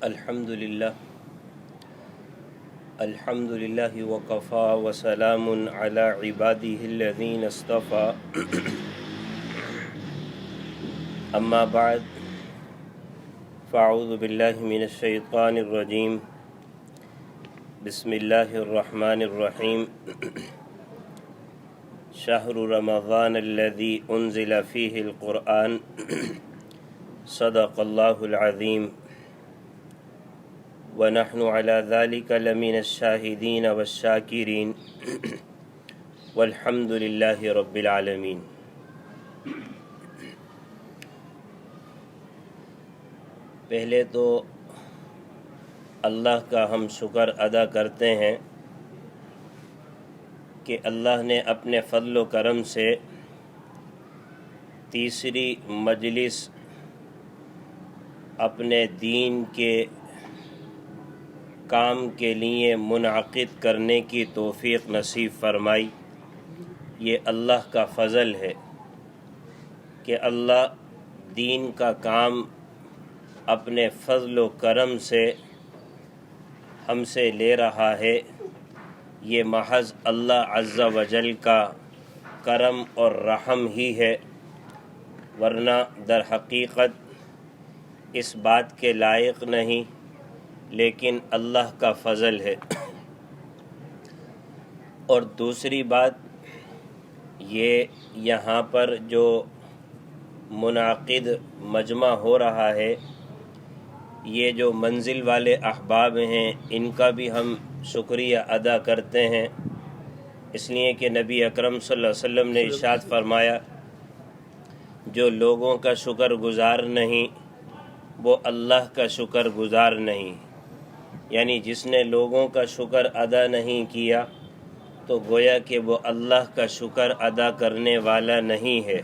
الحمد للہ وکفا وسلام علی عباده الذین اصطفى اما بعد فاعوذ باللہ من الشیطان الرجیم بسم اللہ الرحمن الرحیم شہر رمضان الذی انزل فیہ القرآن صدق اللہ العظیم ونحن على ذلك لمن الشاہدین والشاکرین والحمد للہ رب العالمین۔ پہلے تو اللہ کا ہم شکر ادا کرتے ہیں کہ اللہ نے اپنے فضل و کرم سے تیسری مجلس اپنے دین کے کام کے لیے منعقد کرنے کی توفیق نصیب فرمائی۔ یہ اللہ کا فضل ہے کہ اللہ دین کا کام اپنے فضل و کرم سے ہم سے لے رہا ہے۔ یہ محض اللہ عز و جل کا کرم اور رحم ہی ہے، ورنہ در حقیقت اس بات کے لائق نہیں، لیکن اللہ کا فضل ہے۔ اور دوسری بات یہ، یہاں پر جو منعقد مجمع ہو رہا ہے، یہ جو منزل والے احباب ہیں، ان کا بھی ہم شکریہ ادا کرتے ہیں، اس لیے کہ نبی اکرم صلی اللہ علیہ وسلم نے ارشاد فرمایا، جو لوگوں کا شکر گزار نہیں وہ اللہ کا شکر گزار نہیں۔ یعنی جس نے لوگوں کا شکر ادا نہیں کیا تو گویا کہ وہ اللہ کا شکر ادا کرنے والا نہیں ہے۔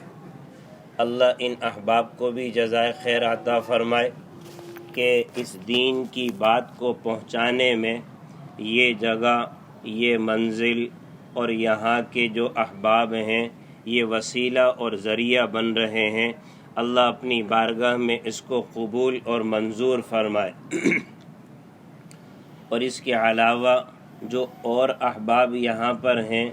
اللہ ان احباب کو بھی جزائے خیر عطا فرمائے کہ اس دین کی بات کو پہنچانے میں یہ جگہ، یہ منزل اور یہاں کے جو احباب ہیں، یہ وسیلہ اور ذریعہ بن رہے ہیں۔ اللہ اپنی بارگاہ میں اس کو قبول اور منظور فرمائے۔ اور اس کے علاوہ جو اور احباب یہاں پر ہیں،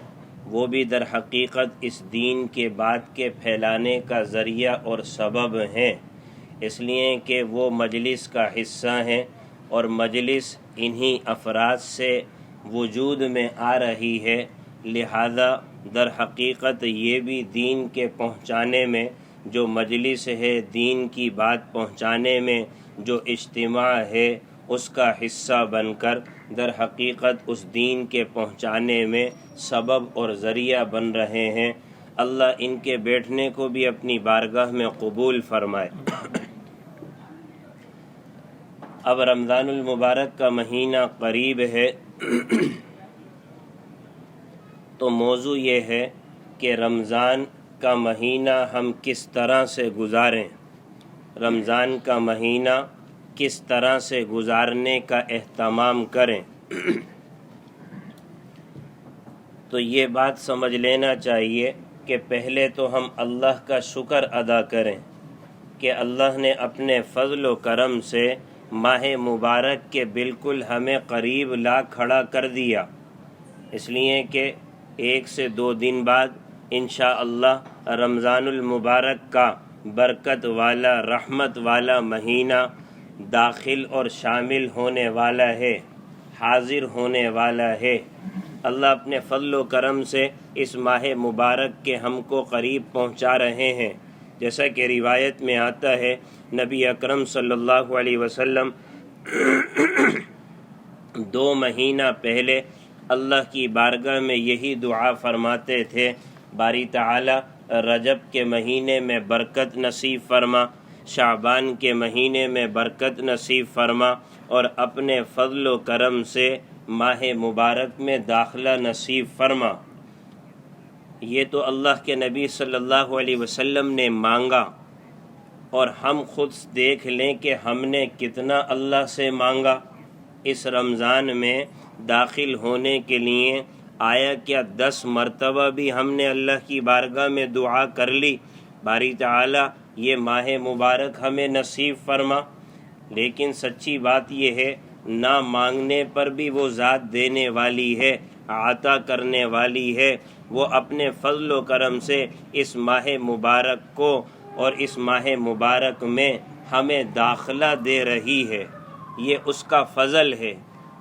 وہ بھی در حقیقت اس دین کے بات کے پھیلانے کا ذریعہ اور سبب ہیں، اس لیے کہ وہ مجلس کا حصہ ہیں اور مجلس انہی افراد سے وجود میں آ رہی ہے، لہذا در حقیقت یہ بھی دین کے پہنچانے میں جو مجلس ہے، دین کی بات پہنچانے میں جو اجتماع ہے، اس کا حصہ بن کر در حقیقت اس دین کے پہنچانے میں سبب اور ذریعہ بن رہے ہیں۔ اللہ ان کے بیٹھنے کو بھی اپنی بارگاہ میں قبول فرمائے۔ اب رمضان المبارک کا مہینہ قریب ہے، تو موضوع یہ ہے کہ رمضان کا مہینہ ہم کس طرح سے گزاریں، رمضان کا مہینہ کس طرح سے گزارنے کا اہتمام کریں۔ تو یہ بات سمجھ لینا چاہیے کہ پہلے تو ہم اللہ کا شکر ادا کریں کہ اللہ نے اپنے فضل و کرم سے ماہ مبارک کے بالکل ہمیں قریب لا کھڑا کر دیا، اس لیے کہ 1 سے 2 دن بعد انشاءاللہ رمضان المبارک کا برکت والا، رحمت والا مہینہ داخل اور شامل ہونے والا ہے، حاضر ہونے والا ہے۔ اللہ اپنے فضل و کرم سے اس ماہ مبارک کے ہم کو قریب پہنچا رہے ہیں، جیسا کہ روایت میں آتا ہے، نبی اکرم صلی اللہ علیہ وسلم 2 مہینہ پہلے اللہ کی بارگاہ میں یہی دعا فرماتے تھے، باری تعالی رجب کے مہینے میں برکت نصیب فرما، شعبان کے مہینے میں برکت نصیب فرما، اور اپنے فضل و کرم سے ماہ مبارک میں داخلہ نصیب فرما۔ یہ تو اللہ کے نبی صلی اللہ علیہ وسلم نے مانگا، اور ہم خود دیکھ لیں کہ ہم نے کتنا اللہ سے مانگا اس رمضان میں داخل ہونے کے لیے۔ آیا کیا 10 مرتبہ بھی ہم نے اللہ کی بارگاہ میں دعا کر لی، باری تعالی یہ ماہ مبارک ہمیں نصیب فرما؟ لیکن سچی بات یہ ہے نہ مانگنے پر بھی وہ ذات دینے والی ہے، عطا کرنے والی ہے۔ وہ اپنے فضل و کرم سے اس ماہ مبارک کو اور اس ماہ مبارک میں ہمیں داخلہ دے رہی ہے، یہ اس کا فضل ہے۔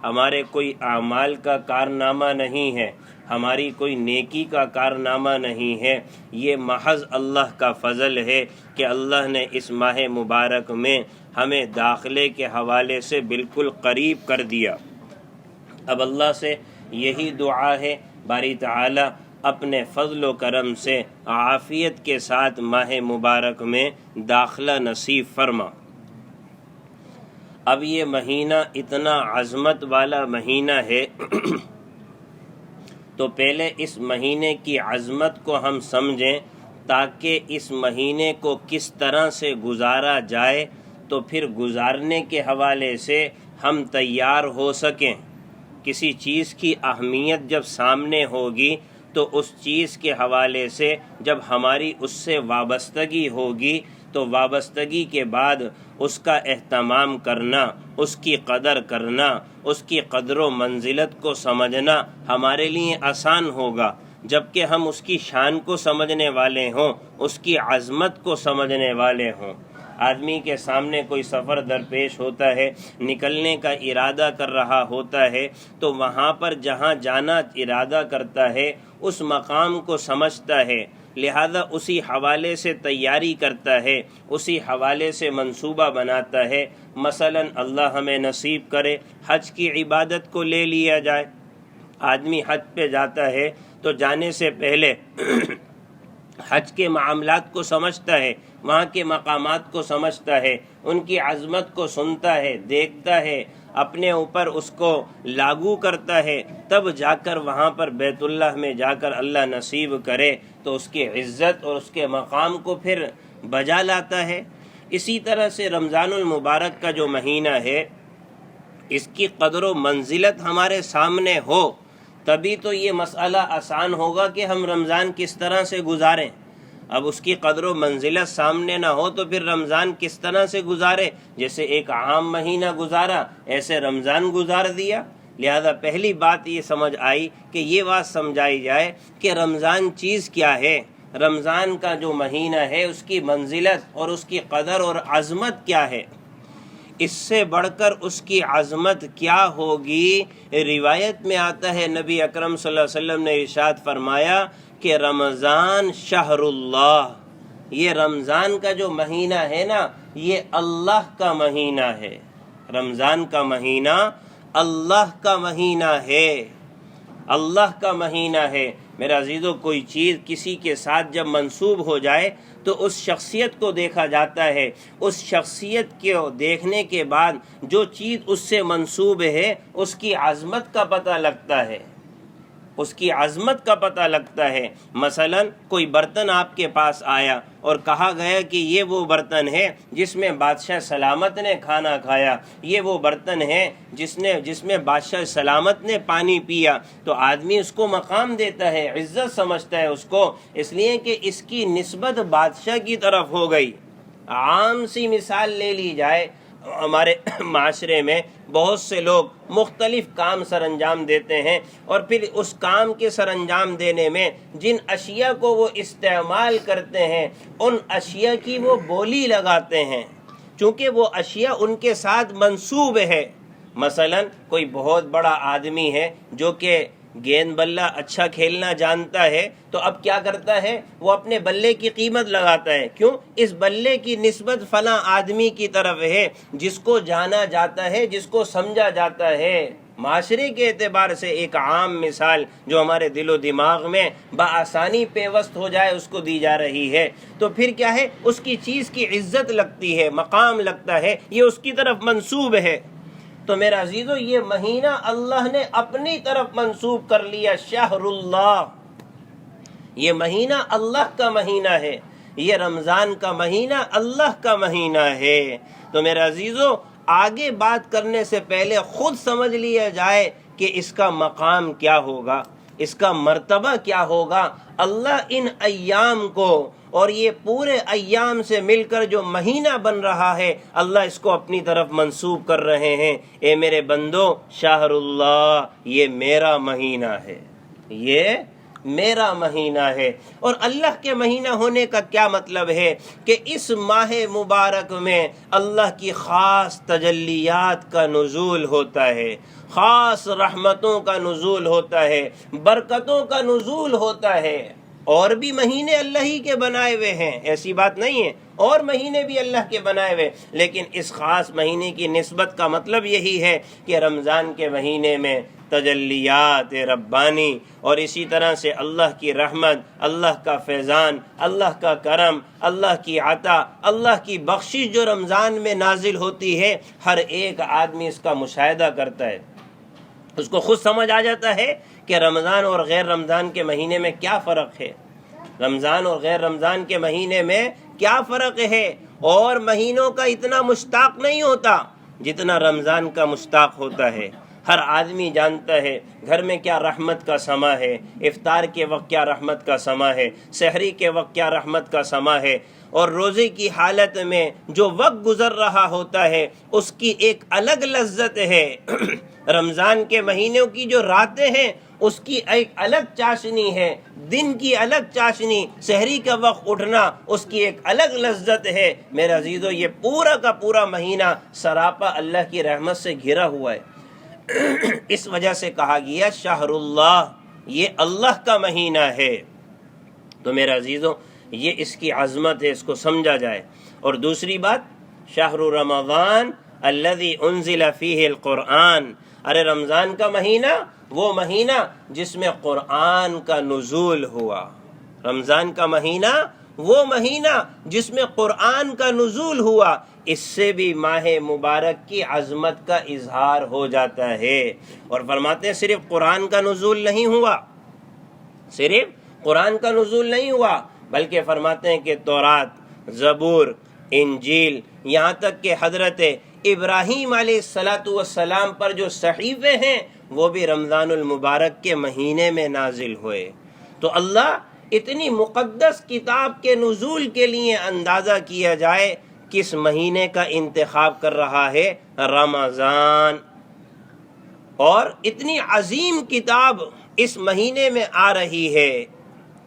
ہمارے کوئی اعمال کا کارنامہ نہیں ہے، ہماری کوئی نیکی کا کارنامہ نہیں ہے، یہ محض اللہ کا فضل ہے کہ اللہ نے اس ماہ مبارک میں ہمیں داخلے کے حوالے سے بالکل قریب کر دیا۔ اب اللہ سے یہی دعا ہے باری تعالی اپنے فضل و کرم سے عافیت کے ساتھ ماہ مبارک میں داخلہ نصیب فرما۔ اب یہ مہینہ اتنا عظمت والا مہینہ ہے تو پہلے اس مہینے کی عظمت کو ہم سمجھیں تاکہ اس مہینے کو کس طرح سے گزارا جائے تو پھر گزارنے کے حوالے سے ہم تیار ہو سکیں۔ کسی چیز کی اہمیت جب سامنے ہوگی تو اس چیز کے حوالے سے جب ہماری اس سے وابستگی ہوگی تو وابستگی کے بعد اس کا اہتمام کرنا، اس کی قدر کرنا، اس کی قدر و منزلت کو سمجھنا ہمارے لیے آسان ہوگا۔ جبکہ ہم اس کی شان کو سمجھنے والے ہوں، اس کی عظمت کو سمجھنے والے ہوں۔ آدمی کے سامنے کوئی سفر درپیش ہوتا ہے، نکلنے کا ارادہ کر رہا ہوتا ہے تو وہاں پر جہاں جانا ارادہ کرتا ہے اس مقام کو سمجھتا ہے، لہذا اسی حوالے سے تیاری کرتا ہے، اسی حوالے سے منصوبہ بناتا ہے۔ مثلا اللہ ہمیں نصیب کرے حج کی عبادت کو لے لیا جائے، آدمی حج پہ جاتا ہے تو جانے سے پہلے حج کے معاملات کو سمجھتا ہے، وہاں کے مقامات کو سمجھتا ہے، ان کی عظمت کو سنتا ہے، دیکھتا ہے، اپنے اوپر اس کو لاگو کرتا ہے، تب جا کر وہاں پر بیت اللہ میں جا کر اللہ نصیب کرے تو اس کی عزت اور اس کے مقام کو پھر بجا لاتا ہے۔ اسی طرح سے رمضان المبارک کا جو مہینہ ہے اس کی قدر و منزلت ہمارے سامنے ہو تبھی تو یہ مسئلہ آسان ہوگا کہ ہم رمضان کس طرح سے گزاریں۔ اب اس کی قدر و منزلت سامنے نہ ہو تو پھر رمضان کس طرح سے گزارے؟ جیسے ایک عام مہینہ گزارا ایسے رمضان گزار دیا۔ لہذا پہلی بات یہ سمجھ آئی کہ یہ بات سمجھائی جائے کہ رمضان چیز کیا ہے، رمضان کا جو مہینہ ہے اس کی منزلت اور اس کی قدر اور عظمت کیا ہے، اس سے بڑھ کر اس کی عظمت کیا ہوگی۔ روایت میں آتا ہے نبی اکرم صلی اللہ علیہ وسلم نے ارشاد فرمایا کہ رمضان شہر اللہ، یہ رمضان کا جو مہینہ ہے نا یہ اللہ کا مہینہ ہے، رمضان کا مہینہ اللہ کا مہینہ ہے، اللہ کا مہینہ ہے۔ میرا عزیزو کوئی چیز کسی کے ساتھ جب منسوب ہو جائے تو اس شخصیت کو دیکھا جاتا ہے، اس شخصیت کو دیکھنے کے بعد جو چیز اس سے منسوب ہے اس کی عظمت کا پتہ لگتا ہے، اس کی عظمت کا پتہ لگتا ہے۔ مثلا کوئی برتن آپ کے پاس آیا اور کہا گیا کہ یہ وہ برتن ہے جس میں بادشاہ سلامت نے کھانا کھایا، یہ وہ برتن ہے جس میں بادشاہ سلامت نے پانی پیا، تو آدمی اس کو مقام دیتا ہے، عزت سمجھتا ہے اس کو، اس لیے کہ اس کی نسبت بادشاہ کی طرف ہو گئی۔ عام سی مثال لے لی جائے، ہمارے معاشرے میں بہت سے لوگ مختلف کام سر انجام دیتے ہیں اور پھر اس کام کے سر انجام دینے میں جن اشیاء کو وہ استعمال کرتے ہیں ان اشیاء کی وہ بولی لگاتے ہیں چونکہ وہ اشیاء ان کے ساتھ منسوب ہے۔ مثلا کوئی بہت بڑا آدمی ہے جو کہ گیند بلہ اچھا کھیلنا جانتا ہے تو اب کیا کرتا ہے، وہ اپنے بلے کی قیمت لگاتا ہے، کیوں؟ اس بلے کی نسبت فلاں آدمی کی طرف ہے جس کو جانا جاتا ہے، جس کو سمجھا جاتا ہے۔ معاشرے کے اعتبار سے ایک عام مثال جو ہمارے دل و دماغ میں بآسانی پیوست ہو جائے اس کو دی جا رہی ہے، تو پھر کیا ہے، اس کی چیز کی عزت لگتی ہے، مقام لگتا ہے، یہ اس کی طرف منسوب ہے۔ تو میرا عزیزو یہ مہینہ اللہ نے اپنی طرف منسوب کر لیا، شہر اللہ، یہ مہینہ اللہ کا مہینہ ہے، یہ رمضان کا مہینہ اللہ کا مہینہ ہے۔ تو میرا عزیزو آگے بات کرنے سے پہلے خود سمجھ لیا جائے کہ اس کا مقام کیا ہوگا۔ اس کا مرتبہ کیا ہوگا؟ اللہ ان ایام کو اور یہ پورے ایام سے مل کر جو مہینہ بن رہا ہے، اللہ اس کو اپنی طرف منسوب کر رہے ہیں، اے میرے بندو، شہر اللہ، یہ میرا مہینہ ہے، یہ میرا مہینہ ہے۔ اور اللہ کے مہینہ ہونے کا کیا مطلب ہے؟ کہ اس ماہ مبارک میں اللہ کی خاص تجلیات کا نزول ہوتا ہے، خاص رحمتوں کا نزول ہوتا ہے، برکتوں کا نزول ہوتا ہے۔ اور بھی مہینے اللہ ہی کے بنائے ہوئے ہیں، ایسی بات نہیں ہے، اور مہینے بھی اللہ کے بنائے ہوئے، لیکن اس خاص مہینے کی نسبت کا مطلب یہی ہے کہ رمضان کے مہینے میں تجلیات ربانی اور اسی طرح سے اللہ کی رحمت، اللہ کا فیضان، اللہ کا کرم، اللہ کی عطا، اللہ کی بخشش جو رمضان میں نازل ہوتی ہے، ہر ایک آدمی اس کا مشاہدہ کرتا ہے، اس کو خود سمجھ آ جاتا ہے کہ رمضان اور غیر رمضان کے مہینے میں کیا فرق ہے، رمضان اور غیر رمضان کے مہینے میں کیا فرق ہے۔ اور مہینوں کا اتنا مشتاق نہیں ہوتا جتنا رمضان کا مشتاق ہوتا ہے۔ ہر آدمی جانتا ہے گھر میں کیا رحمت کا سما ہے، افطار کے وقت کیا رحمت کا سما ہے، سحری کے وقت کیا رحمت کا سما ہے، اور روزے کی حالت میں جو وقت گزر رہا ہوتا ہے اس کی ایک الگ لذت ہے۔ رمضان کے مہینوں کی جو راتیں ہیں اس کی ایک الگ چاشنی ہے، دن کی الگ چاشنی، سحری کا وقت اٹھنا اس کی ایک الگ لذت ہے۔ میرے عزیزو، یہ پورا کا پورا مہینہ سراپا اللہ کی رحمت سے گھرا ہوا ہے۔ اس وجہ سے کہا گیا شہر اللہ، یہ اللہ کا مہینہ ہے۔ تو میرے عزیزو، یہ اس کی عظمت ہے، اس کو سمجھا جائے۔ اور دوسری بات، شہر رمضان الذی انزل فیہ القرآن، ارے رمضان کا مہینہ وہ مہینہ جس میں قرآن کا نزول ہوا، رمضان کا مہینہ وہ مہینہ جس میں قرآن کا نزول ہوا۔ اس سے بھی ماہ مبارک کی عظمت کا اظہار ہو جاتا ہے۔ اور فرماتے ہیں صرف قرآن کا نزول نہیں ہوا، صرف قرآن کا نزول نہیں ہوا، بلکہ فرماتے ہیں کہ تورات، زبور، انجیل، یہاں تک کہ حضرت ابراہیم علیہ السلام پر جو صحیفے ہیں وہ بھی رمضان المبارک کے مہینے میں نازل ہوئے۔ تو اللہ اتنی مقدس کتاب کے نزول کے لیے اندازہ کیا جائے کس مہینے کا انتخاب کر رہا ہے، رمضان، اور اتنی عظیم کتاب اس مہینے میں آ رہی ہے۔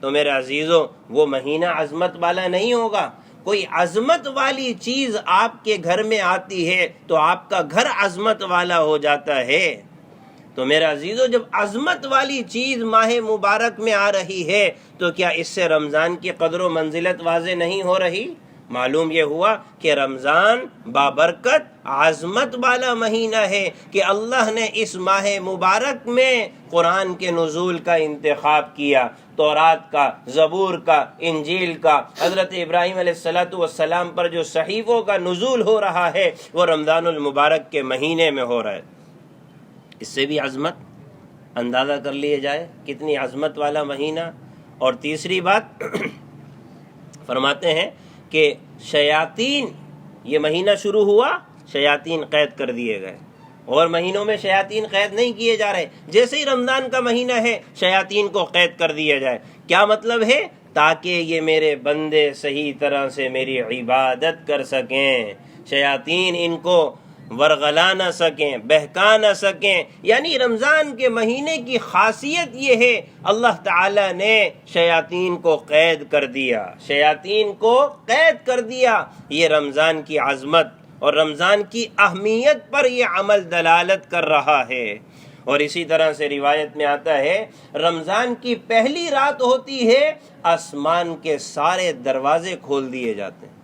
تو میرے عزیزو، وہ مہینہ عظمت والا نہیں ہوگا؟ کوئی عظمت والی چیز آپ کے گھر میں آتی ہے تو آپ کا گھر عظمت والا ہو جاتا ہے۔ تو میرے عزیزو، جب عظمت والی چیز ماہ مبارک میں آ رہی ہے تو کیا اس سے رمضان کی قدر و منزلت واضح نہیں ہو رہی؟ معلوم یہ ہوا کہ رمضان بابرکت عظمت والا مہینہ ہے کہ اللہ نے اس ماہ مبارک میں قرآن کے نزول کا انتخاب کیا، تورات کا، زبور کا، انجیل کا، حضرت ابراہیم علیہ السلام پر جو صحیفوں کا نزول ہو رہا ہے وہ رمضان المبارک کے مہینے میں ہو رہا ہے۔ اس سے بھی عظمت اندازہ کر لیے جائے کتنی عظمت والا مہینہ۔ اور تیسری بات فرماتے ہیں کہ شیاطین، یہ مہینہ شروع ہوا، شیاطین قید کر دیے گئے، اور مہینوں میں شیاطین قید نہیں کیے جا رہے، جیسے ہی رمضان کا مہینہ ہے شیاطین کو قید کر دیا جائے۔ کیا مطلب ہے؟ تاکہ یہ میرے بندے صحیح طرح سے میری عبادت کر سکیں، شیاطین ان کو ورغلا نہ سکیں، بہکا نہ سکیں۔ یعنی رمضان کے مہینے کی خاصیت یہ ہے اللہ تعالی نے شیاطین کو قید کر دیا، شیاطین کو قید کر دیا۔ یہ رمضان کی عظمت اور رمضان کی اہمیت پر یہ عمل دلالت کر رہا ہے۔ اور اسی طرح سے روایت میں آتا ہے رمضان کی پہلی رات ہوتی ہے، آسمان کے سارے دروازے کھول دیے جاتے ہیں،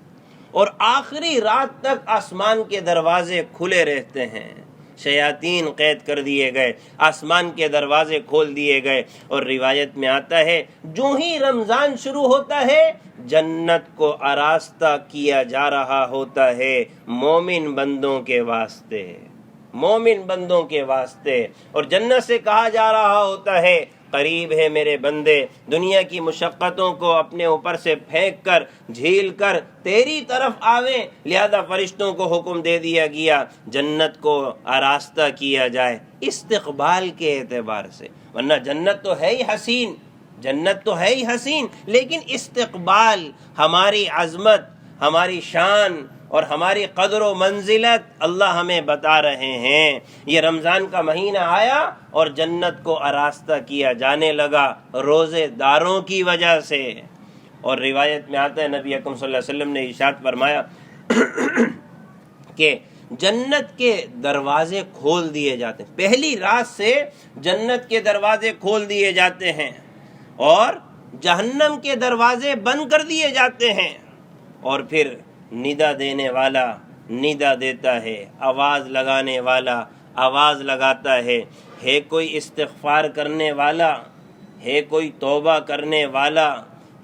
اور آخری رات تک آسمان کے دروازے کھلے رہتے ہیں۔ شیاطین قید کر دیے گئے، آسمان کے دروازے کھول دیے گئے۔ اور روایت میں آتا ہے جو ہی رمضان شروع ہوتا ہے جنت کو آراستہ کیا جا رہا ہوتا ہے مومن بندوں کے واسطے، مومن بندوں کے واسطے۔ اور جنت سے کہا جا رہا ہوتا ہے قریب ہے میرے بندے، دنیا کی مشقتوں کو اپنے اوپر سے پھینک کر جھیل کر تیری طرف آویں، لہذا فرشتوں کو حکم دے دیا گیا جنت کو آراستہ کیا جائے استقبال کے اعتبار سے، ورنہ جنت تو ہے ہی حسین، جنت تو ہے ہی حسین، لیکن استقبال، ہماری عظمت، ہماری شان اور ہماری قدر و منزلت اللہ ہمیں بتا رہے ہیں۔ یہ رمضان کا مہینہ آیا اور جنت کو آراستہ کیا جانے لگا روزے داروں کی وجہ سے۔ اور روایت میں آتا ہے نبی اکرم صلی اللہ علیہ وسلم نے ارشاد فرمایا کہ جنت کے دروازے کھول دیے جاتے ہیں، پہلی رات سے جنت کے دروازے کھول دیے جاتے ہیں اور جہنم کے دروازے بند کر دیے جاتے ہیں، اور پھر ندا دینے والا ندا دیتا ہے، آواز لگانے والا آواز لگاتا ہے کوئی استغفار کرنے والا، ہے کوئی توبہ کرنے والا،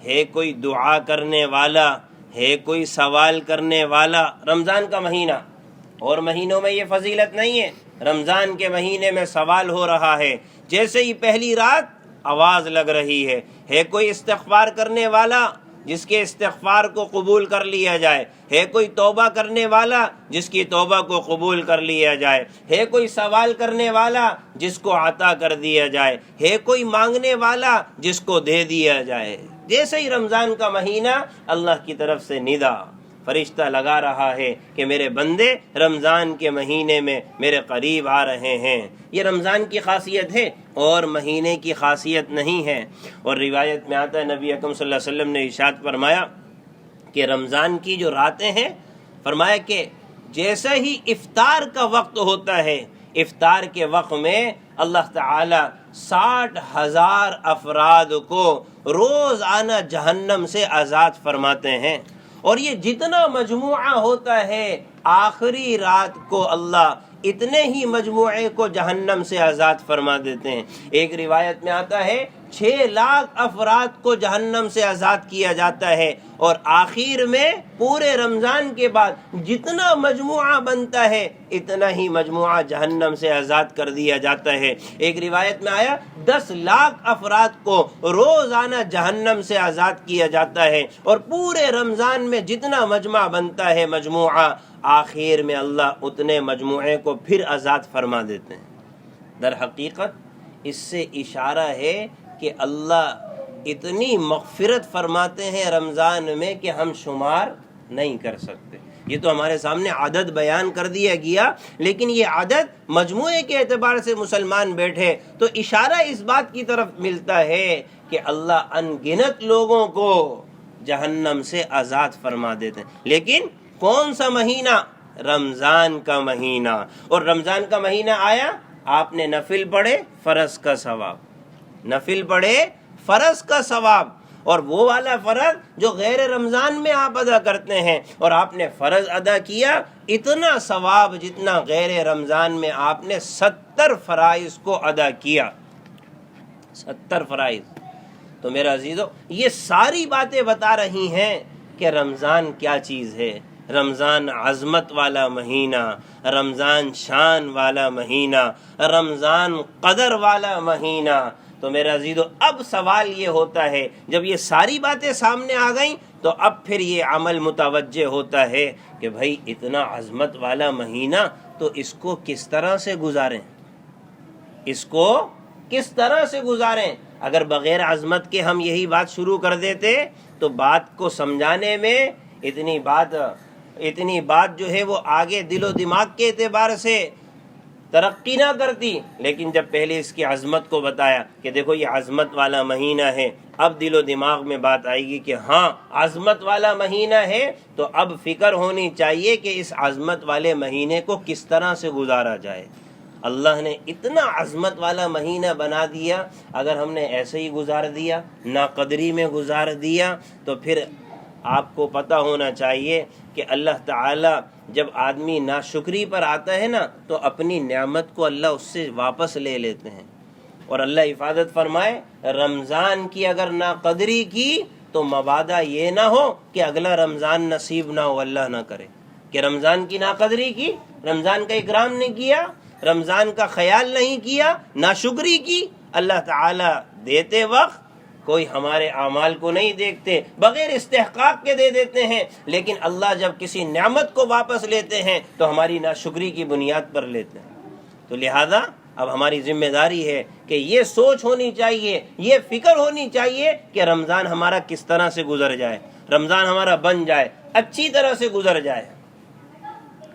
ہے کوئی دعا کرنے والا، ہے کوئی سوال کرنے والا۔ رمضان کا مہینہ، اور مہینوں میں یہ فضیلت نہیں ہے، رمضان کے مہینے میں سوال ہو رہا ہے، جیسے ہی پہلی رات آواز لگ رہی ہے کوئی استغفار کرنے والا جس کے استغفار کو قبول کر لیا جائے، ہے کوئی توبہ کرنے والا جس کی توبہ کو قبول کر لیا جائے، ہے کوئی سوال کرنے والا جس کو عطا کر دیا جائے، ہے کوئی مانگنے والا جس کو دے دیا جائے۔ جیسے ہی رمضان کا مہینہ، اللہ کی طرف سے ندا، فرشتہ لگا رہا ہے کہ میرے بندے رمضان کے مہینے میں میرے قریب آ رہے ہیں۔ یہ رمضان کی خاصیت ہے اور مہینے کی خاصیت نہیں ہے۔ اور روایت میں آتا ہے نبی اکرم صلی اللہ علیہ وسلم نے ارشاد فرمایا کہ رمضان کی جو راتیں ہیں، فرمایا کہ جیسے ہی افطار کا وقت ہوتا ہے، افطار کے وقت میں اللہ تعالی 60,000 افراد کو روزانہ جہنم سے آزاد فرماتے ہیں، اور یہ جتنا مجموعہ ہوتا ہے آخری رات کو اللہ اتنے ہی مجموعے کو جہنم سے آزاد فرما دیتے ہیں۔ ایک روایت میں آتا ہے 6 لاکھ افراد کو جہنم سے آزاد کیا جاتا ہے، اور آخر میں پورے رمضان کے بعد جتنا مجموعہ بنتا ہے اتنا ہی مجموعہ جہنم سے آزاد کر دیا جاتا ہے۔ ایک روایت میں آیا 10 لاکھ افراد کو روزانہ جہنم سے آزاد کیا جاتا ہے، اور پورے رمضان میں جتنا مجمع بنتا ہے مجموعہ، آخر میں اللہ اتنے مجموعے کو پھر آزاد فرما دیتے ہیں۔ در حقیقت اس سے اشارہ ہے کہ اللہ اتنی مغفرت فرماتے ہیں رمضان میں کہ ہم شمار نہیں کر سکتے۔ یہ تو ہمارے سامنے عدد بیان کر دیا گیا، لیکن یہ عدد مجموعے کے اعتبار سے مسلمان بیٹھے تو اشارہ اس بات کی طرف ملتا ہے کہ اللہ ان گنت لوگوں کو جہنم سے آزاد فرما دیتے ہیں۔ لیکن کون سا مہینہ؟ رمضان کا مہینہ۔ اور رمضان کا مہینہ آیا، آپ نے نفل پڑھے، فرض کا ثواب، نفل پڑھے، فرض کا ثواب، اور وہ والا فرض جو غیر رمضان میں آپ ادا کرتے ہیں، اور آپ نے فرض ادا کیا، اتنا ثواب جتنا غیر رمضان میں آپ نے 70 فرائض کو ادا کیا۔ 70 فرائض۔ تو میرا عزیزو، یہ ساری باتیں بتا رہی ہیں کہ رمضان کیا چیز ہے۔ رمضان عظمت والا مہینہ، رمضان شان والا مہینہ، رمضان قدر والا مہینہ۔ تو میرا عزیزو، اب سوال یہ ہوتا ہے، جب یہ ساری باتیں سامنے آ گئیں تو اب پھر یہ عمل متوجہ ہوتا ہے کہ بھائی اتنا عظمت والا مہینہ، تو اس کو کس طرح سے گزاریں، اس کو کس طرح سے گزاریں۔ اگر بغیر عظمت کے ہم یہی بات شروع کر دیتے تو بات کو سمجھانے میں اتنی بات جو ہے وہ آگے دل و دماغ کے اعتبار سے ترقی نہ کرتی۔ لیکن جب پہلے اس کی عظمت کو بتایا کہ دیکھو یہ عظمت والا مہینہ ہے، اب دل و دماغ میں بات آئے گی کہ ہاں عظمت والا مہینہ ہے، تو اب فکر ہونی چاہیے کہ اس عظمت والے مہینے کو کس طرح سے گزارا جائے۔ اللہ نے اتنا عظمت والا مہینہ بنا دیا، اگر ہم نے ایسے ہی گزار دیا، ناقدری میں گزار دیا، تو پھر آپ کو پتہ ہونا چاہیے کہ اللہ تعالی جب آدمی ناشکری پر آتا ہے نا، تو اپنی نعمت کو اللہ اس سے واپس لے لیتے ہیں۔ اور اللہ حفاظت فرمائے، رمضان کی اگر ناقدری کی تو مبادا یہ نہ ہو کہ اگلا رمضان نصیب نہ ہو، اللہ نہ کرے کہ رمضان کی ناقدری کی، رمضان کا اکرام نہیں کیا، رمضان کا خیال نہیں کیا، ناشکری کی، اللہ تعالیٰ دیتے وقت کوئی ہمارے اعمال کو نہیں دیکھتے، بغیر استحقاق کے دے دیتے ہیں، لیکن اللہ جب کسی نعمت کو واپس لیتے ہیں تو ہماری ناشکری کی بنیاد پر لیتے ہیں۔ تو لہذا اب ہماری ذمہ داری ہے کہ یہ سوچ ہونی چاہیے، یہ فکر ہونی چاہیے کہ رمضان ہمارا کس طرح سے گزر جائے، رمضان ہمارا بن جائے، اچھی طرح سے گزر جائے۔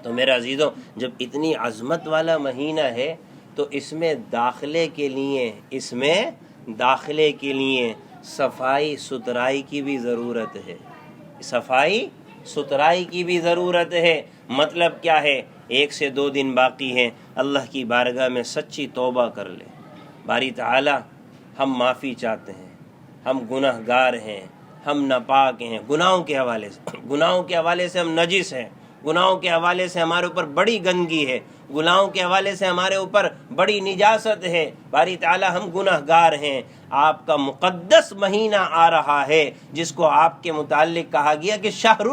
تو میرے عزیزوں، جب اتنی عظمت والا مہینہ ہے تو اس میں داخلے کے لیے صفائی ستھرائی کی بھی ضرورت ہے، صفائی ستھرائی کی بھی ضرورت ہے۔ مطلب کیا ہے؟ 1 سے 2 دن باقی ہیں، اللہ کی بارگاہ میں سچی توبہ کر لے، باری تعالی ہم معافی چاہتے ہیں، ہم گناہ گار ہیں، ہم ناپاک ہیں، گناہوں کے حوالے سے ہم نجس ہیں، گناہوں کے حوالے سے ہمارے اوپر بڑی گندگی ہے، گناہوں کے حوالے سے ہمارے اوپر بڑی نجاست ہے، باری تعالی ہم گناہ گار ہیں۔ آپ کا مقدس مہینہ آ رہا ہے جس کو آپ کے متعلق کہا گیا کہ شہر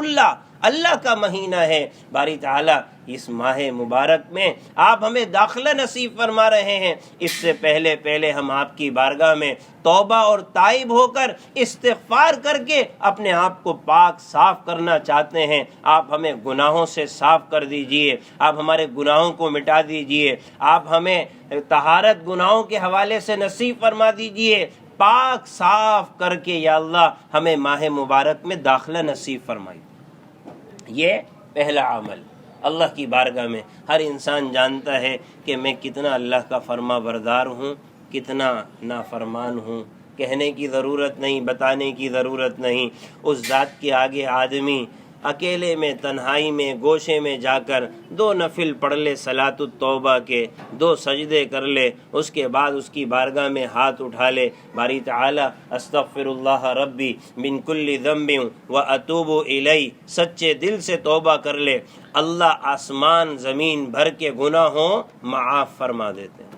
اللہ کا مہینہ ہے۔ باری تعالی اس ماہ مبارک میں آپ ہمیں داخلہ نصیب فرما رہے ہیں۔ اس سے پہلے ہم آپ کی بارگاہ میں توبہ اور تائب ہو کر استغفار کر کے اپنے آپ کو پاک صاف کرنا چاہتے ہیں۔ آپ ہمیں گناہوں سے صاف کر دیجئے، آپ ہمارے گناہوں کو مٹا دیجئے، آپ ہمیں طہارت گناہوں کے حوالے سے نصیب فرما دیجئے، پاک صاف کر کے یا اللہ ہمیں ماہ مبارک میں داخلہ نصیب فرمائیے۔ یہ پہلا عمل اللہ کی بارگاہ میں۔ ہر انسان جانتا ہے کہ میں کتنا اللہ کا فرما بردار ہوں، کتنا نافرمان ہوں، کہنے کی ضرورت نہیں، بتانے کی ضرورت نہیں۔ اس ذات کے آگے آدمی اکیلے میں، تنہائی میں، گوشے میں جا کر 2 نفل پڑھ لے صلاۃ التوبہ کے، 2 سجدے کر لے، اس کے بعد اس کی بارگاہ میں ہاتھ اٹھا لے، باری تعالی استغفر اللہ ربی من کل ذنب واتوب الیہ، سچے دل سے توبہ کر لے، اللہ آسمان زمین بھر کے گناہوں معاف فرما دیتے ہیں۔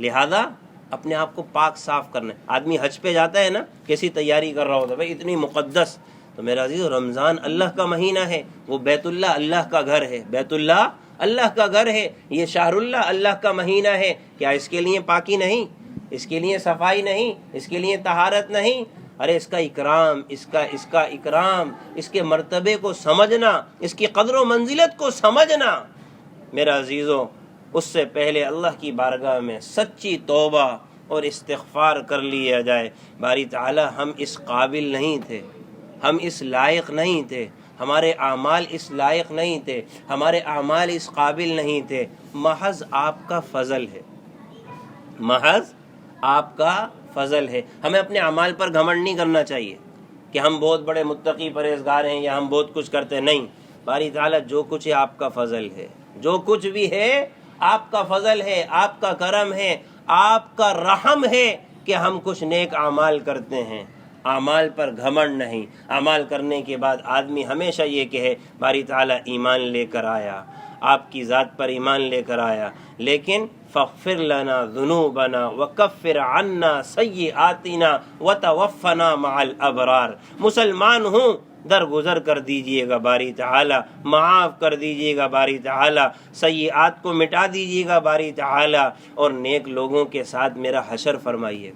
لہذا اپنے آپ کو پاک صاف کرنا ہے۔ آدمی حج پہ جاتا ہے نا، کیسی تیاری کر رہا ہوتا ہے، بھائی اتنی مقدس۔ تو میرا عزیز، رمضان اللہ کا مہینہ ہے، وہ بیت اللہ اللہ کا گھر ہے، بیت اللہ اللہ کا گھر ہے، یہ شہر اللہ کا مہینہ ہے۔ کیا اس کے لیے پاکی نہیں؟ اس کے لیے صفائی نہیں؟ اس کے لیے طہارت نہیں؟ ارے اس کا اکرام، اس کا اکرام، اس کے مرتبے کو سمجھنا، اس کی قدر و منزلت کو سمجھنا۔ میرا عزیزوں، اس سے پہلے اللہ کی بارگاہ میں سچی توبہ اور استغفار کر لیا جائے۔ باری تعالی ہم اس قابل نہیں تھے، ہم اس لائق نہیں تھے، ہمارے اعمال اس لائق نہیں تھے، ہمارے اعمال اس قابل نہیں تھے، محض آپ کا فضل ہے، محض آپ کا فضل ہے۔ ہمیں اپنے اعمال پر گھمنڈ نہیں کرنا چاہیے کہ ہم بہت بڑے متقی پرہیزگار ہیں یا ہم بہت کچھ کرتے ہیں، نہیں۔ باری تعالیٰ جو کچھ ہے آپ کا فضل ہے، جو کچھ بھی ہے آپ کا فضل ہے، آپ کا کرم ہے، آپ کا رحم ہے کہ ہم کچھ نیک اعمال کرتے ہیں۔ اعمال پر گھمنڈ نہیں۔ اعمال کرنے کے بعد آدمی ہمیشہ یہ کہے باری تعالیٰ ایمان لے کر آیا، آپ کی ذات پر ایمان لے کر آیا، لیکن فاغفر لنا ذنوبنا وکفر عنا سیئاتنا وتوفنا مع الابرار۔ مسلمان ہوں، درگزر کر دیجئے گا باری تعالی، معاف کر دیجئے گا باری تعالی، سیئات کو مٹا دیجئے گا باری تعالی، اور نیک لوگوں کے ساتھ میرا حشر فرمائیے۔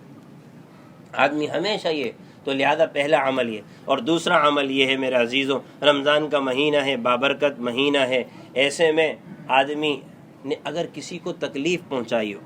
آدمی ہمیشہ یہ، تو لہذا پہلا عمل یہ، اور دوسرا عمل یہ ہے میرے عزیزوں، رمضان کا مہینہ ہے، بابرکت مہینہ ہے، ایسے میں آدمی نے اگر کسی کو تکلیف پہنچائی ہو،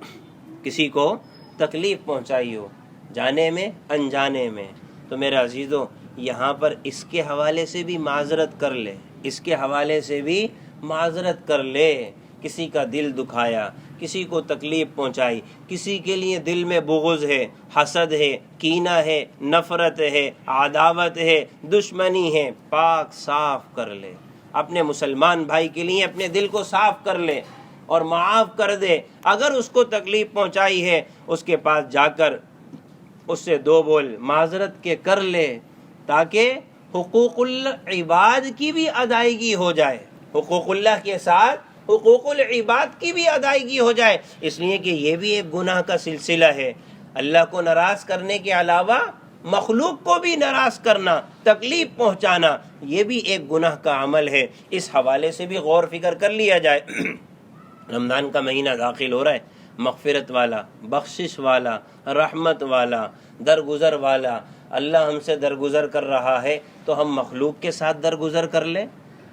کسی کو تکلیف پہنچائی ہو جانے میں انجانے میں، تو میرے عزیزوں یہاں پر اس کے حوالے سے بھی معذرت کر لے، اس کے حوالے سے بھی معذرت کر لے۔ کسی کا دل دکھایا، کسی کو تکلیف پہنچائی، کسی کے لیے دل میں بغض ہے، حسد ہے، کینہ ہے، نفرت ہے، عداوت ہے، دشمنی ہے، پاک صاف کر لے۔ اپنے مسلمان بھائی کے لیے اپنے دل کو صاف کر لے اور معاف کر دے۔ اگر اس کو تکلیف پہنچائی ہے، اس کے پاس جا کر اس سے 2 بول معذرت کے کر لے، تاکہ حقوق العباد کی بھی ادائیگی ہو جائے، حقوق اللہ کے ساتھ حقوق العباد کی بھی ادائیگی ہو جائے۔ اس لیے کہ یہ بھی ایک گناہ کا سلسلہ ہے، اللہ کو ناراض کرنے کے علاوہ مخلوق کو بھی ناراض کرنا، تکلیف پہنچانا، یہ بھی ایک گناہ کا عمل ہے۔ اس حوالے سے بھی غور فکر کر لیا جائے۔ رمضان کا مہینہ داخل ہو رہا ہے، مغفرت والا، بخشش والا، رحمت والا، درگزر والا۔ اللہ ہم سے درگزر کر رہا ہے تو ہم مخلوق کے ساتھ درگزر کر لیں۔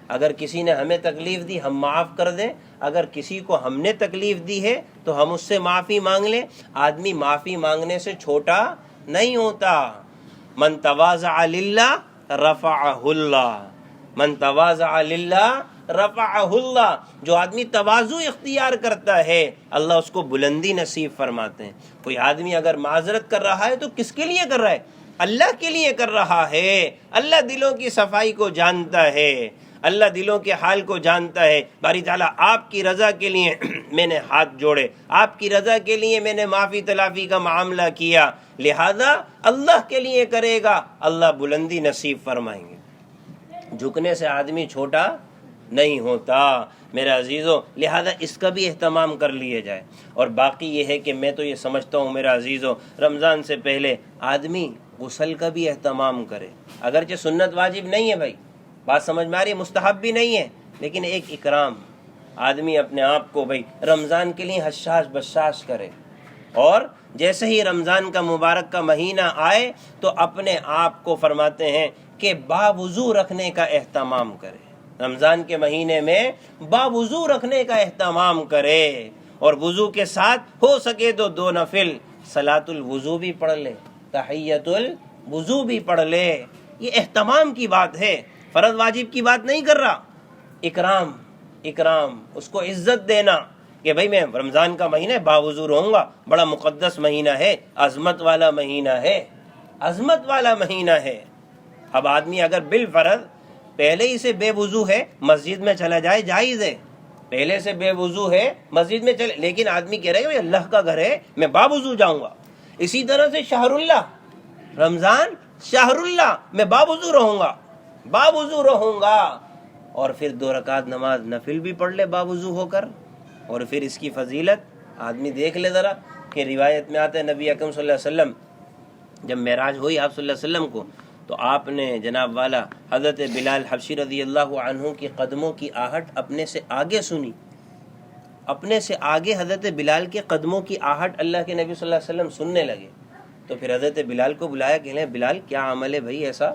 اگر کسی نے ہمیں تکلیف دی ہم معاف کر دیں، اگر کسی کو ہم نے تکلیف دی ہے تو ہم اس سے معافی مانگ لیں۔ آدمی معافی مانگنے سے چھوٹا نہیں ہوتا۔ من تواضع للہ رفعہ اللہ، من تواضع للہ رفعہ اللہ۔ جو آدمی تواضع اختیار کرتا ہے اللہ اس کو بلندی نصیب فرماتے ہیں۔ کوئی آدمی اگر معذرت کر رہا ہے تو کس کے لیے کر رہا ہے؟ اللہ کے لیے کر رہا ہے۔ اللہ دلوں کی صفائی کو جانتا ہے، اللہ دلوں کے حال کو جانتا ہے۔ باری تعالیٰ آپ کی رضا کے لیے میں نے ہاتھ جوڑے، آپ کی رضا کے لیے میں نے معافی تلافی کا معاملہ کیا، لہذا اللہ کے لیے کرے گا، اللہ بلندی نصیب فرمائیں گے۔ جھکنے سے آدمی چھوٹا نہیں ہوتا میرے عزیزوں، لہذا اس کا بھی اہتمام کر لیے جائے۔ اور باقی یہ ہے کہ میں تو یہ سمجھتا ہوں میرے عزیزوں، رمضان سے پہلے آدمی غسل کا بھی اہتمام کرے، اگرچہ سنت واجب نہیں ہے بھائی، بات سمجھ میں آ رہی ہے، مستحب بھی نہیں ہے، لیکن ایک اکرام، آدمی اپنے آپ کو بھائی رمضان کے لیے حشاش بشاش کرے، اور جیسے ہی رمضان کا مبارک کا مہینہ آئے تو اپنے آپ کو فرماتے ہیں کہ باوضو رکھنے کا اہتمام کرے۔ رمضان کے مہینے میں باوضو رکھنے کا اہتمام کرے، اور وضو کے ساتھ ہو سکے تو 2 نفل صلاۃ الوضو بھی پڑھ لے، تحیۃ الوضو بھی پڑھ لے۔ یہ اہتمام کی بات ہے، فرض واجب کی بات نہیں کر رہا۔ اکرام اس کو عزت دینا کہ بھائی میں رمضان کا مہینہ باوضو رہوں گا، بڑا مقدس مہینہ ہے، عظمت والا مہینہ ہے، عظمت والا مہینہ ہے۔ اب آدمی اگر بالفرض پہلے ہی سے بے وضو ہے مسجد میں چلا جائے، جائز ہے، پہلے سے بے وضو ہے مسجد میں چلے، لیکن آدمی کہہ رہے کہ اللہ کا گھر ہے میں باوضو جاؤں گا۔ اسی طرح سے شہر اللہ، رمضان شہر اللہ، میں باوضو رہوں گا، باوضو رہوں گا، اور پھر 2 رکعت نماز نفل بھی پڑھ لے باوضو ہو کر۔ اور پھر اس کی فضیلت آدمی دیکھ لے ذرا، کہ روایت میں آتا ہے نبی اکرم صلی اللہ علیہ وسلم جب معراج ہوئی آپ صلی اللہ علیہ وسلم کو، تو آپ نے جناب والا حضرت بلال حبشی رضی اللہ عنہ کی قدموں کی آہٹ اپنے سے آگے سنی، اپنے سے آگے حضرت بلال کے قدموں کی آہٹ اللہ کے نبی صلی اللہ علیہ وسلم سننے لگے۔ تو پھر حضرت بلال کو بلایا کہ لیں بلال کیا عمل ہے بھائی ایسا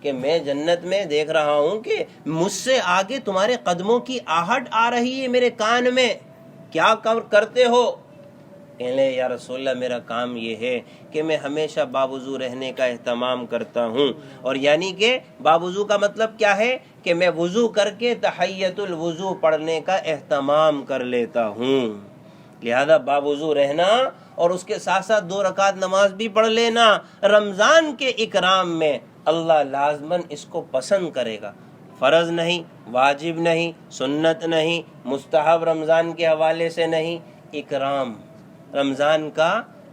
کہ میں جنت میں دیکھ رہا ہوں کہ مجھ سے آگے تمہارے قدموں کی آہٹ آ رہی ہے میرے کان میں، کیا کرتے ہو؟ کہنے لے یا رسول اللہ میرا کام یہ ہے کہ میں ہمیشہ باوضو رہنے کا اہتمام کرتا ہوں، اور یعنی کہ باوضو کا مطلب کیا ہے کہ میں وضو کر کے تحیۃ الوضو پڑھنے کا اہتمام کر لیتا ہوں، لہذا باوضو رہنا اور اس کے ساتھ ساتھ 2 رکعت نماز بھی پڑھ لینا رمضان کے اکرام میں اللہ لازماً اس کو پسند کرے گا۔ فرض نہیں، واجب نہیں، سنت نہیں، مستحب رمضان کے حوالے سے نہیں، اکرام، رمضان کا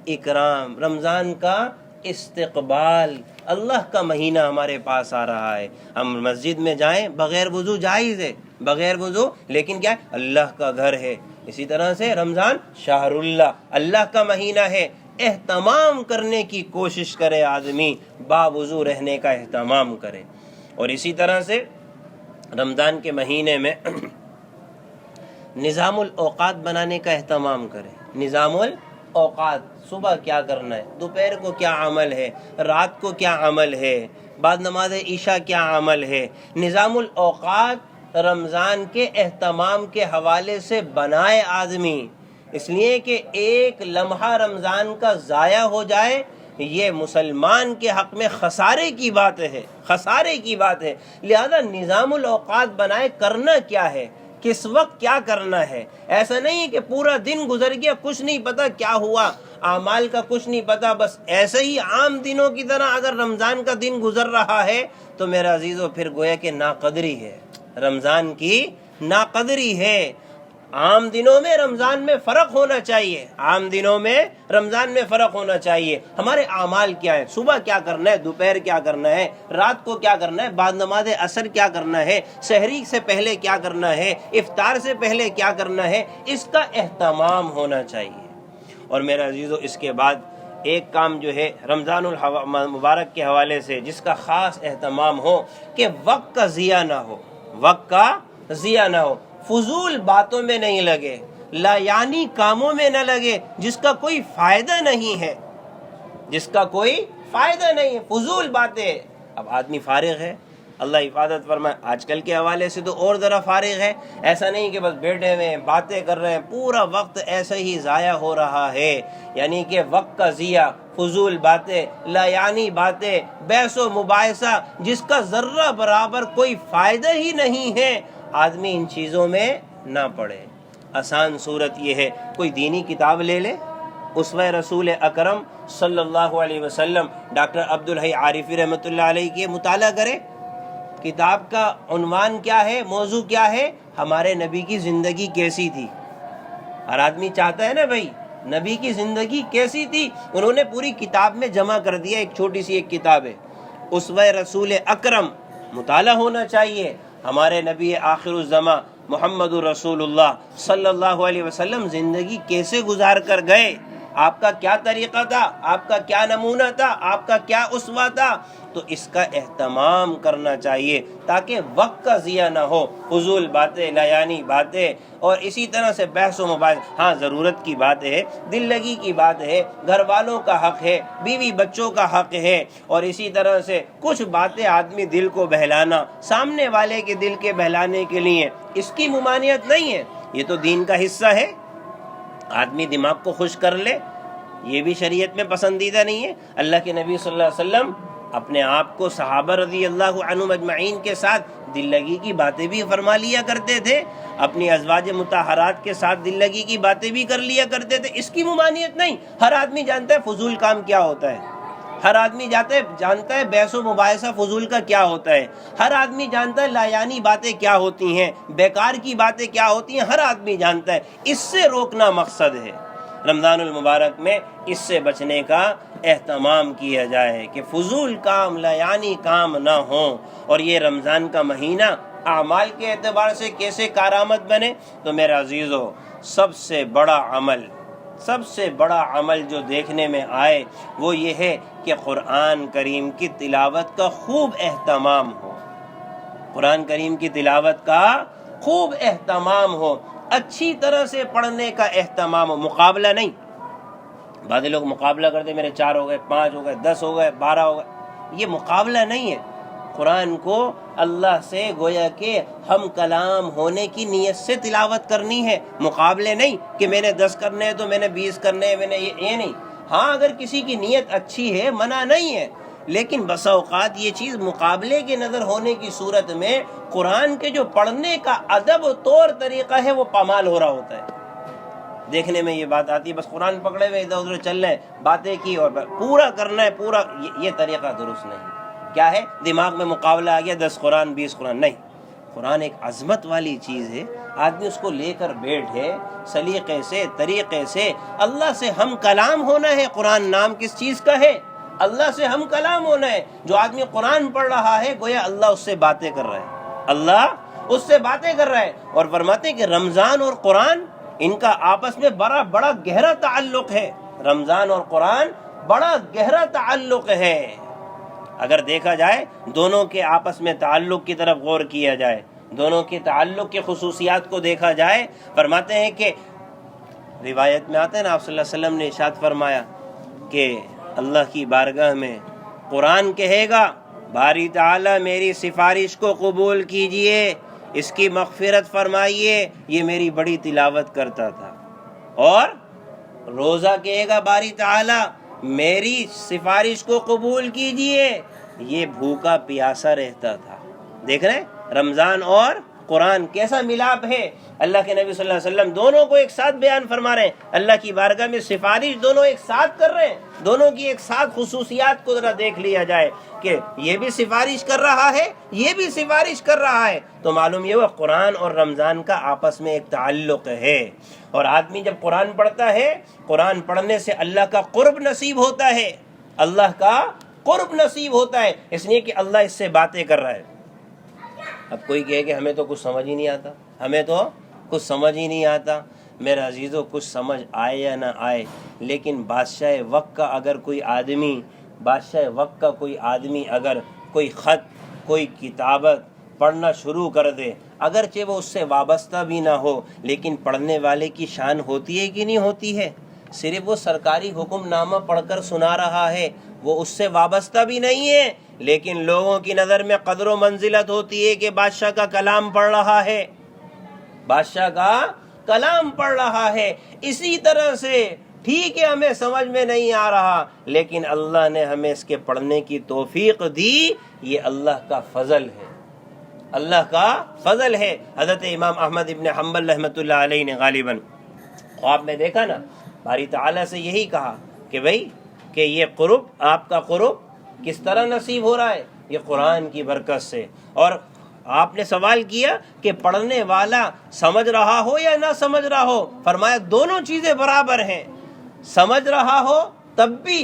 اکرام، رمضان کا استقبال۔ اللہ کا مہینہ ہمارے پاس آ رہا ہے، ہم مسجد میں جائیں بغیر وضو جائز ہے، بغیر وضو، لیکن کیا ہے اللہ کا گھر ہے۔ اسی طرح سے رمضان شہر اللہ، اللہ کا مہینہ ہے، اہتمام کرنے کی کوشش کرے آدمی، باوضو رہنے کا اہتمام کرے۔ اور اسی طرح سے رمضان کے مہینے میں نظام الاوقات بنانے کا اہتمام کرے۔ نظام الاوقات، صبح کیا کرنا ہے، دوپہر کو کیا عمل ہے، رات کو کیا عمل ہے، بعد نماز عشاء کیا عمل ہے۔ نظام الاوقات رمضان کے اہتمام کے حوالے سے بنائے آدمی، اس لیے کہ ایک لمحہ رمضان کا ضائع ہو جائے یہ مسلمان کے حق میں خسارے کی بات ہے، خسارے کی بات ہے۔ لہذا نظام الاوقات بنائے، کرنا کیا ہے، کس وقت کیا کرنا ہے۔ ایسا نہیں کہ پورا دن گزر گیا کچھ نہیں پتا کیا ہوا، اعمال کا کچھ نہیں پتا، بس ایسے ہی عام دنوں کی طرح اگر رمضان کا دن گزر رہا ہے تو میرا عزیزو پھر گویا کہ ناقدری ہے، رمضان کی ناقدری ہے۔ عام دنوں میں رمضان میں فرق ہونا چاہیے، عام دنوں میں رمضان میں فرق ہونا چاہیے۔ ہمارے اعمال کیا ہے، صبح کیا کرنا ہے، دوپہر کیا کرنا ہے، رات کو کیا کرنا ہے، بعد نماز عصر کیا کرنا ہے، سحری سے پہلے کیا کرنا ہے، افطار سے پہلے کیا کرنا ہے، اس کا اہتمام ہونا چاہیے۔ اور میرے عزیزو اس کے بعد ایک کام جو ہے رمضان المبارک کے حوالے سے جس کا خاص اہتمام ہو کہ وقت کا ضیاع نہ ہو، وقت کا ضیاع نہ ہو، فضول باتوں میں نہیں لگے، لا یعنی کاموں میں نہ لگے جس کا کوئی فائدہ نہیں ہے، جس کا کوئی فائدہ نہیں ہے، فضول باتیں۔ اب آدمی فارغ ہے، اللہ حفاظت فرمائے، آج کل کے حوالے سے تو اور ذرا فارغ ہے، ایسا نہیں کہ بس بیٹھے ہوئے ہیں باتیں کر رہے ہیں، پورا وقت ایسے ہی ضائع ہو رہا ہے، یعنی کہ وقت کا ضیاع، فضول باتیں، لا یعنی باتیں، بحث و مباحثہ جس کا ذرہ برابر کوئی فائدہ ہی نہیں ہے، آدمی ان چیزوں میں نہ پڑے۔ آسان صورت یہ ہے، کوئی دینی کتاب لے لے، اسوہ رسول اکرم صلی اللہ علیہ وسلم ڈاکٹر عبدالحی عارفی رحمۃ اللہ علیہ کی مطالعہ کرے۔ کتاب کا عنوان کیا ہے، موضوع کیا ہے؟ ہمارے نبی کی زندگی کیسی تھی۔ ہر آدمی چاہتا ہے نا بھائی نبی کی زندگی کیسی تھی، انہوں نے پوری کتاب میں جمع کر دیا، ایک چھوٹی سی ایک کتاب ہے اسوہ رسول اکرم، مطالعہ ہونا چاہیے۔ ہمارے نبی آخر الزماں محمد رسول اللہ صلی اللہ علیہ وسلم زندگی کیسے گزار کر گئے، آپ کا کیا طریقہ تھا، آپ کا کیا نمونہ تھا، آپ کا کیا اسوہ تھا، تو اس کا اہتمام کرنا چاہیے تاکہ وقت کا ضیاع نہ ہو، فضول باتیں، لا یعنی باتیں، اور اسی طرح سے بحث و مباحث۔ ہاں ضرورت کی بات ہے، دل لگی کی بات ہے، گھر والوں کا حق ہے، بیوی بچوں کا حق ہے، اور اسی طرح سے کچھ باتیں آدمی دل کو بہلانا، سامنے والے کے دل کے بہلانے کے لیے، اس کی ممانعت نہیں ہے، یہ تو دین کا حصہ ہے۔ آدمی دماغ کو خوش کر لے، یہ بھی شریعت میں پسندیدہ نہیں ہے۔ اللہ کے نبی صلی اللہ علیہ وسلم اپنے آپ کو صحابہ رضی اللہ عنہم اجمعین کے ساتھ دل لگی کی باتیں بھی فرما لیا کرتے تھے، اپنی ازواج مطہرات کے ساتھ دل لگی کی باتیں بھی کر لیا کرتے تھے، اس کی ممانعت نہیں۔ ہر آدمی جانتا ہے فضول کام کیا ہوتا ہے، ہر آدمی جانتا ہے بحث و مباحثہ فضول کا کیا ہوتا ہے، ہر آدمی جانتا ہے لا یعنی باتیں کیا ہوتی ہیں، بیکار کی باتیں کیا ہوتی ہیں، ہر آدمی جانتا ہے۔ اس سے روکنا مقصد ہے، رمضان المبارک میں اس سے بچنے کا اہتمام کیا جائے کہ فضول کام، لا یعنی کام نہ ہوں، اور یہ رمضان کا مہینہ اعمال کے اعتبار سے کیسے کارآمد بنے، تو میرے عزیزو سب سے بڑا عمل جو دیکھنے میں آئے وہ یہ ہے کہ قرآن کریم کی تلاوت کا خوب اہتمام ہو، قرآن کریم کی تلاوت کا خوب اہتمام ہو، اچھی طرح سے پڑھنے کا اہتمام ہو، مقابلہ نہیں۔ بعض لوگ مقابلہ کرتے، میرے 4 ہو گئے، 5 ہو گئے، 10 ہو گئے، 12 ہو گئے، یہ مقابلہ نہیں ہے۔ قرآن کو اللہ سے گویا کہ ہم کلام ہونے کی نیت سے تلاوت کرنی ہے، مقابلے نہیں کہ میں نے 10 کرنے ہیں تو میں نے 20 کرنے ہیں، میں نے یہ نہیں۔ ہاں اگر کسی کی نیت اچھی ہے منع نہیں ہے، لیکن بسا اوقات یہ چیز مقابلے کے نظر ہونے کی صورت میں قرآن کے جو پڑھنے کا ادب و طور طریقہ ہے وہ پامال ہو رہا ہوتا ہے۔ دیکھنے میں یہ بات آتی ہے بس قرآن پکڑے ہوئے ادھر ادھر چل رہے ہیں، باتیں کی اور پورا کرنا ہے، پورا، یہ طریقہ درست نہیں۔ کیا ہے، دماغ میں مقابلہ آ گیا، 10 قرآن 20 قرآن، نہیں۔ قرآن ایک عظمت والی چیز ہے، آدمی اس کو لے کر بیٹھے سلیقے سے، طریقے سے، اللہ سے ہم کلام ہونا ہے۔ قرآن نام کس چیز کا ہے؟ اللہ سے ہم کلام ہونا ہے۔ جو آدمی قرآن پڑھ رہا ہے گویا اللہ اس سے باتیں کر رہا ہے، اللہ اس سے باتیں کر رہا ہے، اور فرماتے ہیں کہ رمضان اور قرآن ان کا آپس میں بڑا گہرا تعلق ہے۔ رمضان اور قرآن بڑا گہرا تعلق ہے۔ اگر دیکھا جائے دونوں کے آپس میں تعلق کی طرف غور کیا جائے، دونوں کے تعلق کے خصوصیات کو دیکھا جائے، فرماتے ہیں کہ روایت میں آتا ہے نا، آپ صلی اللہ علیہ وسلم نے ارشاد فرمایا کہ اللہ کی بارگاہ میں قرآن کہے گا باری تعالیٰ میری سفارش کو قبول کیجئے، اس کی مغفرت فرمائیے، یہ میری بڑی تلاوت کرتا تھا۔ اور روزہ کہے گا باری تعالیٰ میری سفارش کو قبول کیجئے، یہ بھوکا پیاسا رہتا تھا۔ دیکھ رہے ہیں رمضان اور قرآن کیسا ملاپ ہے۔ اللہ کے نبی صلی اللہ علیہ وسلم دونوں کو ایک ساتھ بیان فرما رہے ہیں، اللہ کی بارگاہ میں سفارش دونوں ایک ساتھ کر رہے ہیں، دونوں کی ایک ساتھ خصوصیات کو ذرا دیکھ لیا جائے کہ یہ بھی سفارش کر رہا ہے، یہ بھی سفارش کر رہا ہے، تو معلوم یہ ہوا قرآن اور رمضان کا آپس میں ایک تعلق ہے۔ اور آدمی جب قرآن پڑھتا ہے، قرآن پڑھنے سے اللہ کا قرب نصیب ہوتا ہے، اللہ کا قرب نصیب ہوتا ہے، اس لیے کہ اللہ اس سے باتیں کر رہا ہے۔ اب کوئی کہے کہ ہمیں تو کچھ سمجھ ہی نہیں آتا، ہمیں تو کچھ سمجھ ہی نہیں آتا۔ میرے عزیزو کچھ سمجھ آئے یا نہ آئے، لیکن بادشاہ وقت کا اگر کوئی آدمی اگر کوئی خط، کوئی کتابت، پڑھنا شروع کر دے، اگرچہ وہ اس سے وابستہ بھی نہ ہو، لیکن پڑھنے والے کی شان ہوتی ہے کہ نہیں ہوتی ہے؟ صرف وہ سرکاری حکم نامہ پڑھ کر سنا رہا ہے، وہ اس سے وابستہ بھی نہیں ہے، لیکن لوگوں کی نظر میں قدر و منزلت ہوتی ہے کہ بادشاہ کا کلام پڑھ رہا ہے، بادشاہ کا کلام پڑھ رہا ہے۔ اسی طرح سے ٹھیک ہے ہمیں سمجھ میں نہیں آ رہا، لیکن اللہ نے ہمیں اس کے پڑھنے کی توفیق دی، یہ اللہ کا فضل ہے، اللہ کا فضل ہے۔ حضرت امام احمد ابن حنبل رحمۃ اللہ علیہ نے غالباً خواب میں دیکھا نا، باری تعالیٰ سے یہی کہا کہ بھائی کہ یہ قرب، آپ کا قرب کس طرح نصیب ہو رہا ہے؟ یہ قرآن کی برکت سے۔ اور آپ نے سوال کیا کہ پڑھنے والا سمجھ رہا ہو یا نہ سمجھ رہا ہو، فرمایا دونوں چیزیں برابر ہیں، سمجھ رہا ہو تب بھی،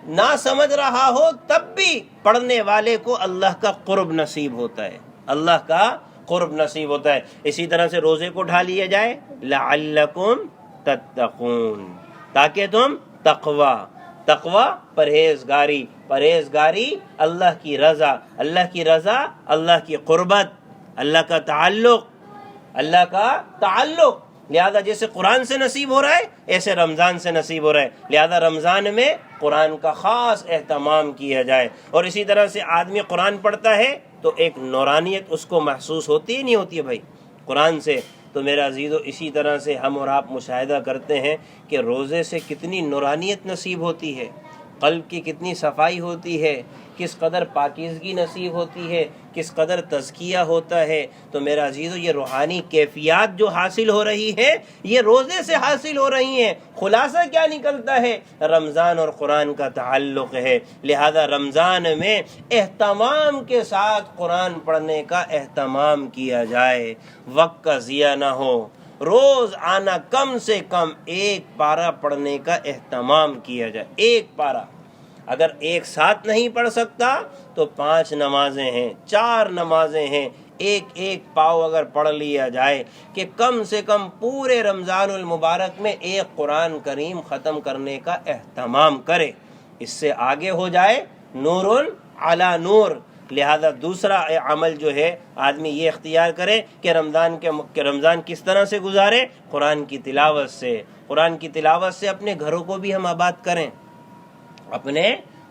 نہ سمجھ رہا ہو تب بھی پڑھنے والے کو اللہ کا قرب نصیب ہوتا ہے، اللہ کا قرب نصیب ہوتا ہے۔ اسی طرح سے روزے کو اٹھا لیا جائے، لعلکم تتقون، تاکہ تم تقوی پرہیزگاری، پرہیزگاری اللہ کی رضا، اللہ کی رضا، اللہ کی قربت، اللہ کا تعلق، اللہ کا تعلق۔ لہذا جیسے قرآن سے نصیب ہو رہا ہے ایسے رمضان سے نصیب ہو رہا ہے، لہذا رمضان میں قرآن کا خاص اہتمام کیا جائے۔ اور اسی طرح سے آدمی قرآن پڑھتا ہے تو ایک نورانیت اس کو محسوس ہوتی ہی نہیں ہوتی ہے بھائی قرآن سے۔ تو میرا عزیزو، اسی طرح سے ہم اور آپ مشاہدہ کرتے ہیں کہ روزے سے کتنی نورانیت نصیب ہوتی ہے، قلب کی کتنی صفائی ہوتی ہے، کس قدر پاکیزگی نصیب ہوتی ہے، کس قدر تزکیہ ہوتا ہے۔ تو میرا عزیزو، یہ روحانی کیفیات جو حاصل ہو رہی ہے یہ روزے سے حاصل ہو رہی ہیں۔ خلاصہ کیا نکلتا ہے؟ رمضان اور قرآن کا تعلق ہے، لہذا رمضان میں اہتمام کے ساتھ قرآن پڑھنے کا اہتمام کیا جائے، وقت کا ضیاع نہ ہو، روز آنا کم سے کم ایک پارہ پڑھنے کا اہتمام کیا جائے، ایک پارہ۔ اگر ایک ساتھ نہیں پڑھ سکتا تو 5 نمازیں ہیں، 4 نمازیں ہیں، ایک ایک پاؤ اگر پڑھ لیا جائے کہ کم سے کم پورے رمضان المبارک میں ایک قرآن کریم ختم کرنے کا اہتمام کرے، اس سے آگے ہو جائے نور علی نور۔ لہذا دوسرا عمل جو ہے آدمی یہ اختیار کرے کہ رمضان کس طرح سے گزارے؟ قرآن کی تلاوت سے، قرآن کی تلاوت سے اپنے گھروں کو بھی ہم آباد کریں، اپنے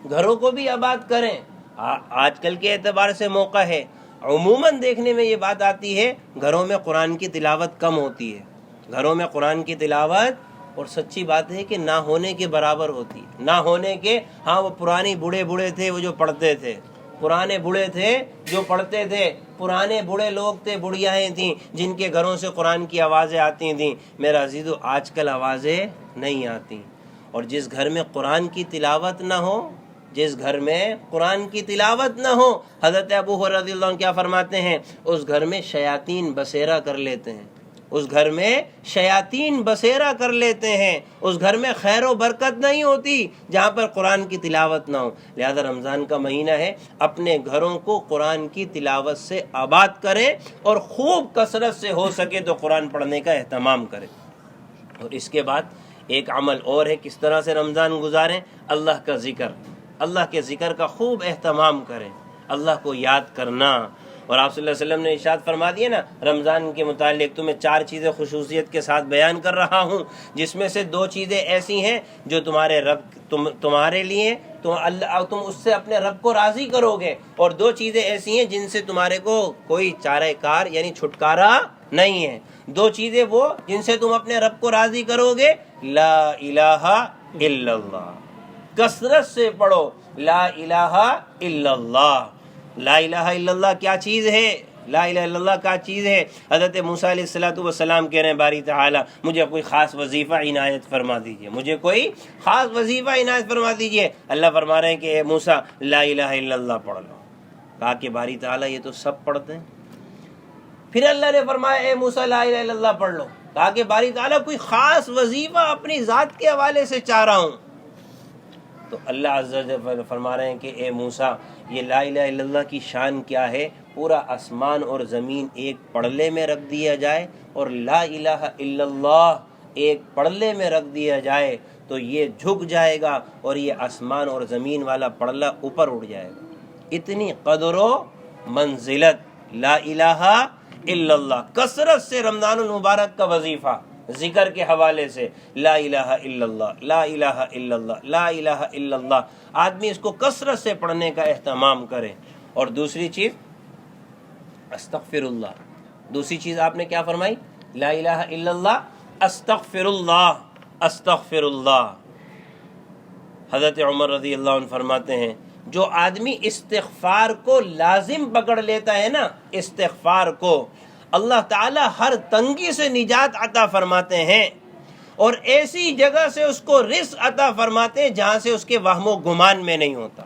گھروں کو بھی آباد کریں۔ آج کل کے اعتبار سے موقع ہے، عموماً دیکھنے میں یہ بات آتی ہے گھروں میں قرآن کی تلاوت کم ہوتی ہے، گھروں میں قرآن کی تلاوت، اور سچی بات ہے کہ نہ ہونے کے برابر ہوتی ہے، نہ ہونے کے۔ ہاں وہ پرانے بوڑھے تھے وہ جو پڑھتے تھے، پرانے بوڑھے تھے جو پڑھتے تھے، پرانے بوڑھے لوگ تھے، بڑھیائیں تھیں جن کے گھروں سے قرآن کی آوازیں آتی تھیں۔ میرا عزیزو، آج کل آوازیں نہیں آتی، اور جس گھر میں قرآن کی تلاوت نہ ہو، جس گھر میں قرآن کی تلاوت نہ ہو، حضرت ابو ہریرہ رضی اللہ عنہ کیا فرماتے ہیں؟ اس گھر میں شیاطین بسیرا کر لیتے ہیں، اس گھر میں شیاطین بسیرا کر لیتے ہیں، اس گھر میں خیر و برکت نہیں ہوتی جہاں پر قرآن کی تلاوت نہ ہو۔ لہذا رمضان کا مہینہ ہے، اپنے گھروں کو قرآن کی تلاوت سے آباد کریں، اور خوب کثرت سے ہو سکے تو قرآن پڑھنے کا اہتمام کریں۔ اور اس کے بعد ایک عمل اور ہے، کس طرح سے رمضان گزاریں؟ اللہ کا ذکر، اللہ کے ذکر کا خوب اہتمام کریں، اللہ کو یاد کرنا۔ اور آپ صلی اللہ علیہ وسلم نے ارشاد فرما دیا نا رمضان کے متعلق، تمہیں 4 چیزیں خصوصیت کے ساتھ بیان کر رہا ہوں، جس میں سے 2 چیزیں ایسی ہیں جو تمہارے رب تمہارے لیے تم اس سے اپنے رب کو راضی کرو گے، اور 2 چیزیں ایسی ہیں جن سے تمہارے کو کوئی چارہ کار یعنی چھٹکارا نہیں ہے۔ 2 چیزیں وہ جن سے تم اپنے رب کو راضی کرو گے، لا الہ الا اللہ، کثرت سے پڑھو لا الہ الا اللہ۔ لا الہ الا اللہ کیا چیز ہے؟ لا الہ الا اللہ کیا چیز ہے؟ حضرت موسیٰ علیہ السلام کہہ رہے ہیں باری تعالیٰ مجھے کوئی خاص وظیفہ عنایت فرما دیجئے، مجھے کوئی خاص وظیفہ عنایت فرما دیجئے۔ اللہ فرما رہے ہیں کہ اے موسیٰ لا الہ الا اللہ پڑھ لو۔ کہا کہ باری تعالیٰ یہ تو سب پڑھتے ہیں۔ پھر اللہ نے فرمایا اے موسیٰ لا الہ الا اللہ پڑھ لو۔ کہا کہ باری تعالیٰ کوئی خاص وظیفہ اپنی ذات کے حوالے سے چاہ رہا ہوں۔ تو اللہ عز و جل فرما رہے ہیں کہ اے موسیٰ یہ لا الہ الا اللہ کی شان کیا ہے؟ پورا آسمان اور زمین ایک پڑلے میں رکھ دیا جائے اور لا الہ الا اللہ ایک پڑلے میں رکھ دیا جائے تو یہ جھک جائے گا اور یہ آسمان اور زمین والا پڑلہ اوپر اٹھ جائے گا۔ اتنی قدر و منزلت لا الہ الا اللہ. کثرت سے رمضان المبارک کا وظیفہ ذکر کے حوالے سے لا الہ الا اللہ، لا الہ الا اللہ، لا الہ الا اللہ. آدمی اس کو کثرت سے پڑھنے کا اہتمام کرے. اور دوسری چیز استغفر اللہ. دوسری چیز آپ نے کیا فرمائی؟ لا الہ الا اللہ، استغفر اللہ، استغفر اللہ. حضرت عمر رضی اللہ عنہ فرماتے ہیں جو آدمی استغفار کو لازم پکڑ لیتا ہے نا، استغفار کو، اللہ تعالی ہر تنگی سے نجات عطا فرماتے ہیں اور ایسی جگہ سے اس کو رزق عطا فرماتے ہیں جہاں سے اس کے وہم و گمان میں نہیں ہوتا،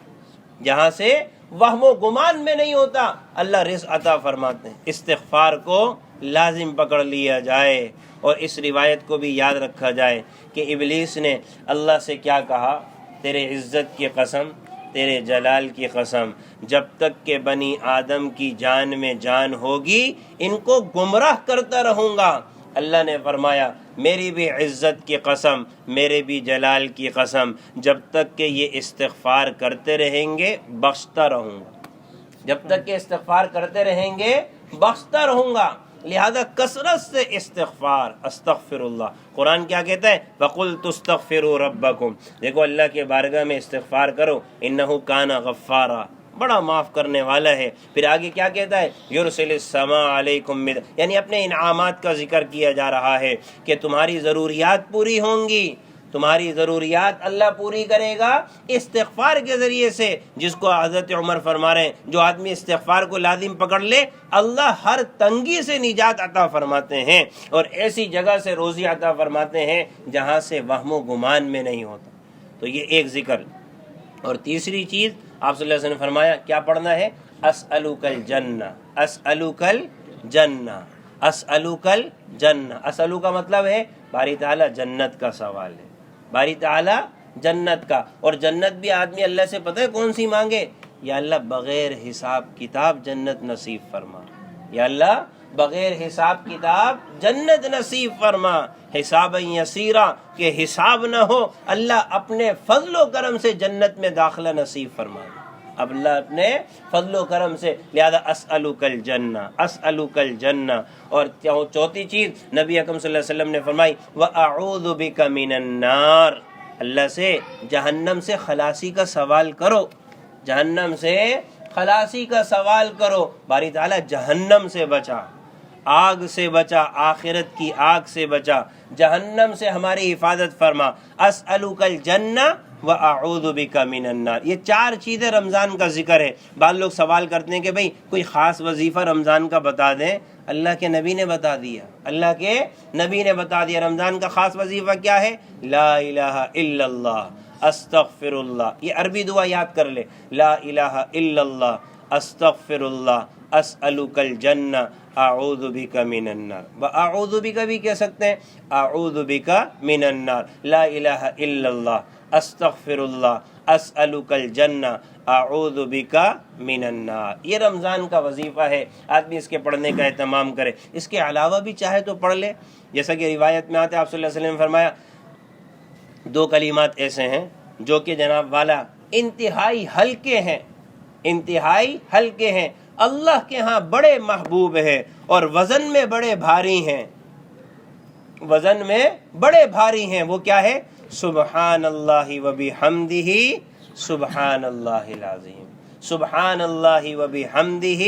جہاں سے وہم و گمان میں نہیں ہوتا اللہ رزق عطا فرماتے ہیں. استغفار کو لازم پکڑ لیا جائے. اور اس روایت کو بھی یاد رکھا جائے کہ ابلیس نے اللہ سے کیا کہا؟ تیرے عزت کی قسم، تیرے جلال کی قسم، جب تک کہ بنی آدم کی جان میں جان ہوگی ان کو گمراہ کرتا رہوں گا. اللہ نے فرمایا میری بھی عزت کی قسم، میرے بھی جلال کی قسم، جب تک کہ یہ استغفار کرتے رہیں گے بخشتا رہوں گا. جب تک کہ استغفار کرتے رہیں گے بخشتا رہوں گا. لہذا کثرت سے استغفار، استغفر اللہ. قرآن کیا کہتا ہے؟ وَقُلْتُ اسْتَغْفِرُوا رَبَّكُمْ. دیکھو اللہ کے بارگاہ میں استغفار کرو، إِنَّهُ كَانَ غَفَّارًا، بڑا معاف کرنے والا ہے. پھر آگے کیا کہتا ہے؟ يُرْسِلِ السَّمَاءَ عَلَيْكُمْ مِدْرَارًا، یعنی اپنے انعامات کا ذکر کیا جا رہا ہے کہ تمہاری ضروریات پوری ہوں گی، تمہاری ضروریات اللہ پوری کرے گا استغفار کے ذریعے سے. جس کو حضرت عمر فرما رہے ہیں جو آدمی استغفار کو لازم پکڑ لے اللہ ہر تنگی سے نجات عطا فرماتے ہیں اور ایسی جگہ سے روزی عطا فرماتے ہیں جہاں سے وہم و گمان میں نہیں ہوتا. تو یہ ایک ذکر. اور تیسری چیز آپ صلی اللہ علیہ وسلم نے فرمایا کیا پڑھنا ہے؟ اسألک الجنہ، اسألک الجنہ، اسألک الجنہ. اسألو کا مطلب ہے باری تعالیٰ جنت کا سوال ہے، باری تعالیٰ جنت کا. اور جنت بھی آدمی اللہ سے پتہ ہے کون سی مانگے؟ یا اللہ بغیر حساب کتاب جنت نصیب فرما، یا اللہ بغیر حساب کتاب جنت نصیب فرما. حسابا یسیرا، کہ حساب نہ ہو، اللہ اپنے فضل و کرم سے جنت میں داخلہ نصیب فرما، اب اللہ اپنے فضل و کرم سے. لہذا اسألک الجنہ، اسألک الجنہ. اور چوتھی چیز نبی اکرم صلی اللہ علیہ وسلم نے فرمائی وَأَعُوذُ بِكَ مِنَ النَّارِ، اللہ سے جہنم سے خلاصی کا سوال کرو، جہنم سے خلاصی کا سوال کرو. باری تعالیٰ جہنم سے بچا، آگ سے بچا، آخرت کی آگ سے بچا، جہنم سے ہماری حفاظت فرما. اسألک الجنہ وَأَعُوذُ بِكَ مِنَ النَّارِ. یہ چار چیزیں رمضان کا ذکر ہے. بعض لوگ سوال کرتے ہیں کہ بھئی کوئی خاص وظیفہ رمضان کا بتا دیں. اللہ کے نبی نے بتا دیا، اللہ کے نبی نے بتا دیا. رمضان کا خاص وظیفہ کیا ہے؟ لا الہ الا اللہ، استغفر اللہ. یہ عربی دعا یاد کر لے، لا الہ الا اللہ، استغفر اللہ، اسألک الجنہ، اعوذ بک من النار. اعوذ بک بھی کہہ سکتے ہیں، اعوذ بک من النار، لا الہ الا اللہ، استغفر اللہ، اسألک الجنہ، اعوذ بک من النار. یہ رمضان کا وظیفہ ہے، آدمی اس کے پڑھنے کا اہتمام کرے. اس کے علاوہ بھی چاہے تو پڑھ لے، جیسا کہ روایت میں آتے آپ صلی اللہ علیہ وسلم نے فرمایا دو کلمات ایسے ہیں جو کہ جناب والا انتہائی ہلکے ہیں، انتہائی ہلکے ہیں، اللہ کے ہاں بڑے محبوب ہیں اور وزن میں بڑے بھاری ہیں، وزن میں بڑے بھاری ہیں. وہ کیا ہے؟ سبحان اللہ و بحمدہ سبحان اللہ العظیم، سبحان اللہ و بحمدہ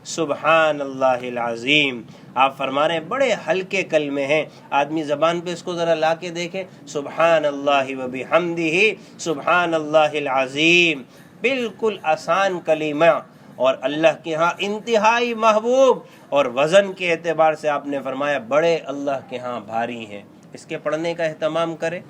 سبحان اللہ العظیم. آپ فرما رہے ہیں بڑے ہلکے کلمے ہیں، آدمی زبان پہ اس کو ذرا لا کے دیکھے، سبحان اللہ و بحمدہ سبحان اللہ العظیم. بالکل آسان کلمہ اور اللہ کے ہاں انتہائی محبوب، اور وزن کے اعتبار سے آپ نے فرمایا بڑے اللہ کے ہاں بھاری ہیں. اس کے پڑھنے کا اہتمام کرے.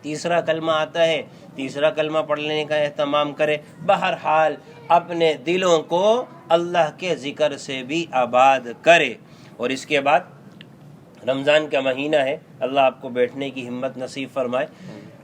تیسرا کلمہ آتا ہے، تیسرا کلمہ پڑھنے کا اہتمام کرے. بہرحال اپنے دلوں کو اللہ کے ذکر سے بھی آباد کرے. اور اس کے بعد رمضان کا مہینہ ہے، اللہ آپ کو بیٹھنے کی ہمت نصیب فرمائے.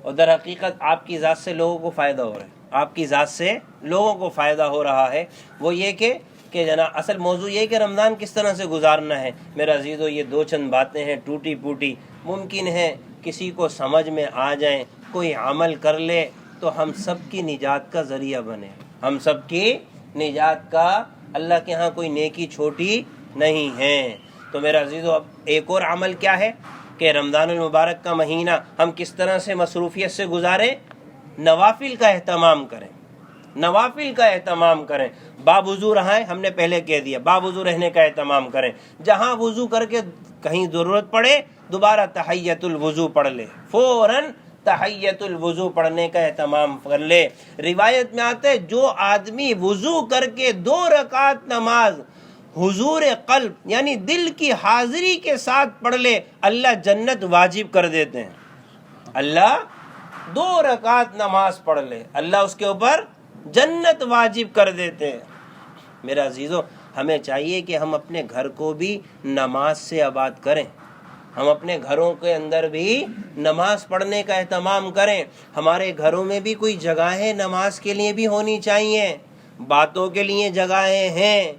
اور در حقیقت آپ کی ذات سے لوگوں کو فائدہ ہو رہا ہے، آپ کی ذات سے لوگوں کو فائدہ ہو رہا ہے. وہ یہ کہ جناب اصل موضوع یہ کہ رمضان کس طرح سے گزارنا ہے. میرا عزیزو یہ دو چند باتیں ہیں ٹوٹی پوٹی، ممکن ہے کسی کو سمجھ میں آ جائیں، کوئی عمل کر لے تو ہم سب کی نجات کا ذریعہ بنے، ہم سب کی نجات کا اللہ کے ہاں کوئی نیکی چھوٹی نہیں ہے۔ تو میرا عزیزو، اب ایک اور عمل کیا ہے کہ رمضان المبارک کا مہینہ ہم کس طرح سے مصروفیت سے گزاریں؟ نوافل کا اہتمام کریں، نوافل کا اہتمام کریں۔ باوضو رہیں، ہم نے پہلے کہہ دیا، باوضو رہنے کا اہتمام کریں۔ جہاں وضو کر کے کہیں ضرورت پڑے دوبارہ تحیۃ الوضو پڑھ لے، فوراً تحیۃ الوضو پڑھنے کا اہتمام کر لے۔ روایت میں آتا ہے جو آدمی وضو کر کے 2 رکعت نماز حضور قلب یعنی دل کی حاضری کے ساتھ پڑھ لے، اللہ جنت واجب کر دیتے ہیں۔ اللہ 2 رکعت نماز پڑھ لے، اللہ اس کے اوپر جنت واجب کر دیتے ہیں۔ میرا عزیزو، ہمیں چاہیے کہ ہم اپنے گھر کو بھی نماز سے آباد کریں، ہم اپنے گھروں کے اندر بھی نماز پڑھنے کا اہتمام کریں۔ ہمارے گھروں میں بھی کوئی جگہیں نماز کے لیے بھی ہونی چاہیے، باتوں کے لیے جگہیں ہیں،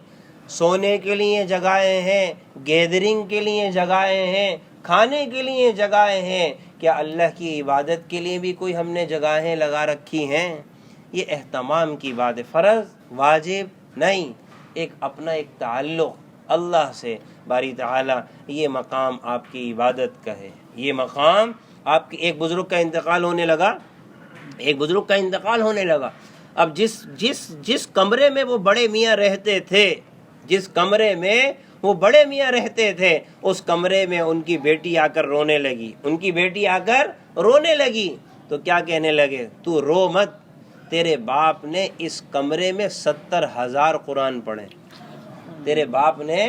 سونے کے لیے جگہیں ہیں، گیدرنگ کے لیے جگہیں ہیں، کھانے کے لیے جگہیں ہیں۔ کیا اللہ کی عبادت کے لیے بھی کوئی ہم نے جگہیں لگا رکھی ہیں؟ یہ اہتمام کی بات ہے، فرض واجب نہیں، ایک اپنا ایک تعلق اللہ سے۔ باری تعالیٰ یہ مقام آپ کی عبادت کا ہے، یہ مقام آپ کی۔ ایک بزرگ کا انتقال ہونے لگا، اب جس کمرے میں وہ بڑے میاں رہتے تھے، اس کمرے میں ان کی بیٹی آ کر رونے لگی، تو کیا کہنے لگے؟ تو رو مت، تیرے باپ نے اس کمرے میں 70,000 قرآن پڑھے، تیرے باپ نے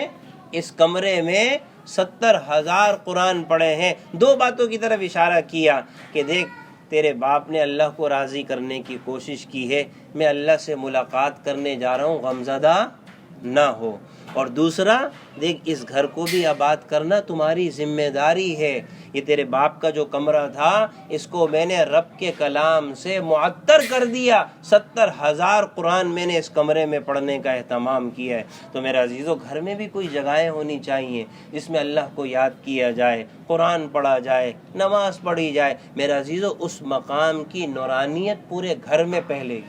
اس کمرے میں 70,000 قرآن پڑھے ہیں۔ 2 باتوں کی طرف اشارہ کیا کہ دیکھ، تیرے باپ نے اللہ کو راضی کرنے کی کوشش کی ہے، میں اللہ سے ملاقات کرنے جا رہا ہوں، غمزدہ نہ ہو۔ اور دوسرا، دیکھ اس گھر کو بھی آباد کرنا تمہاری ذمہ داری ہے۔ یہ تیرے باپ کا جو کمرہ تھا، اس کو میں نے رب کے کلام سے معطر کر دیا، 70,000 قرآن میں نے اس کمرے میں پڑھنے کا اہتمام کیا ہے۔ تو میرا عزیزو، گھر میں بھی کوئی جگہیں ہونی چاہیے جس میں اللہ کو یاد کیا جائے، قرآن پڑھا جائے، نماز پڑھی جائے۔ میرا عزیزو، اس مقام کی نورانیت پورے گھر میں پھیلے گی،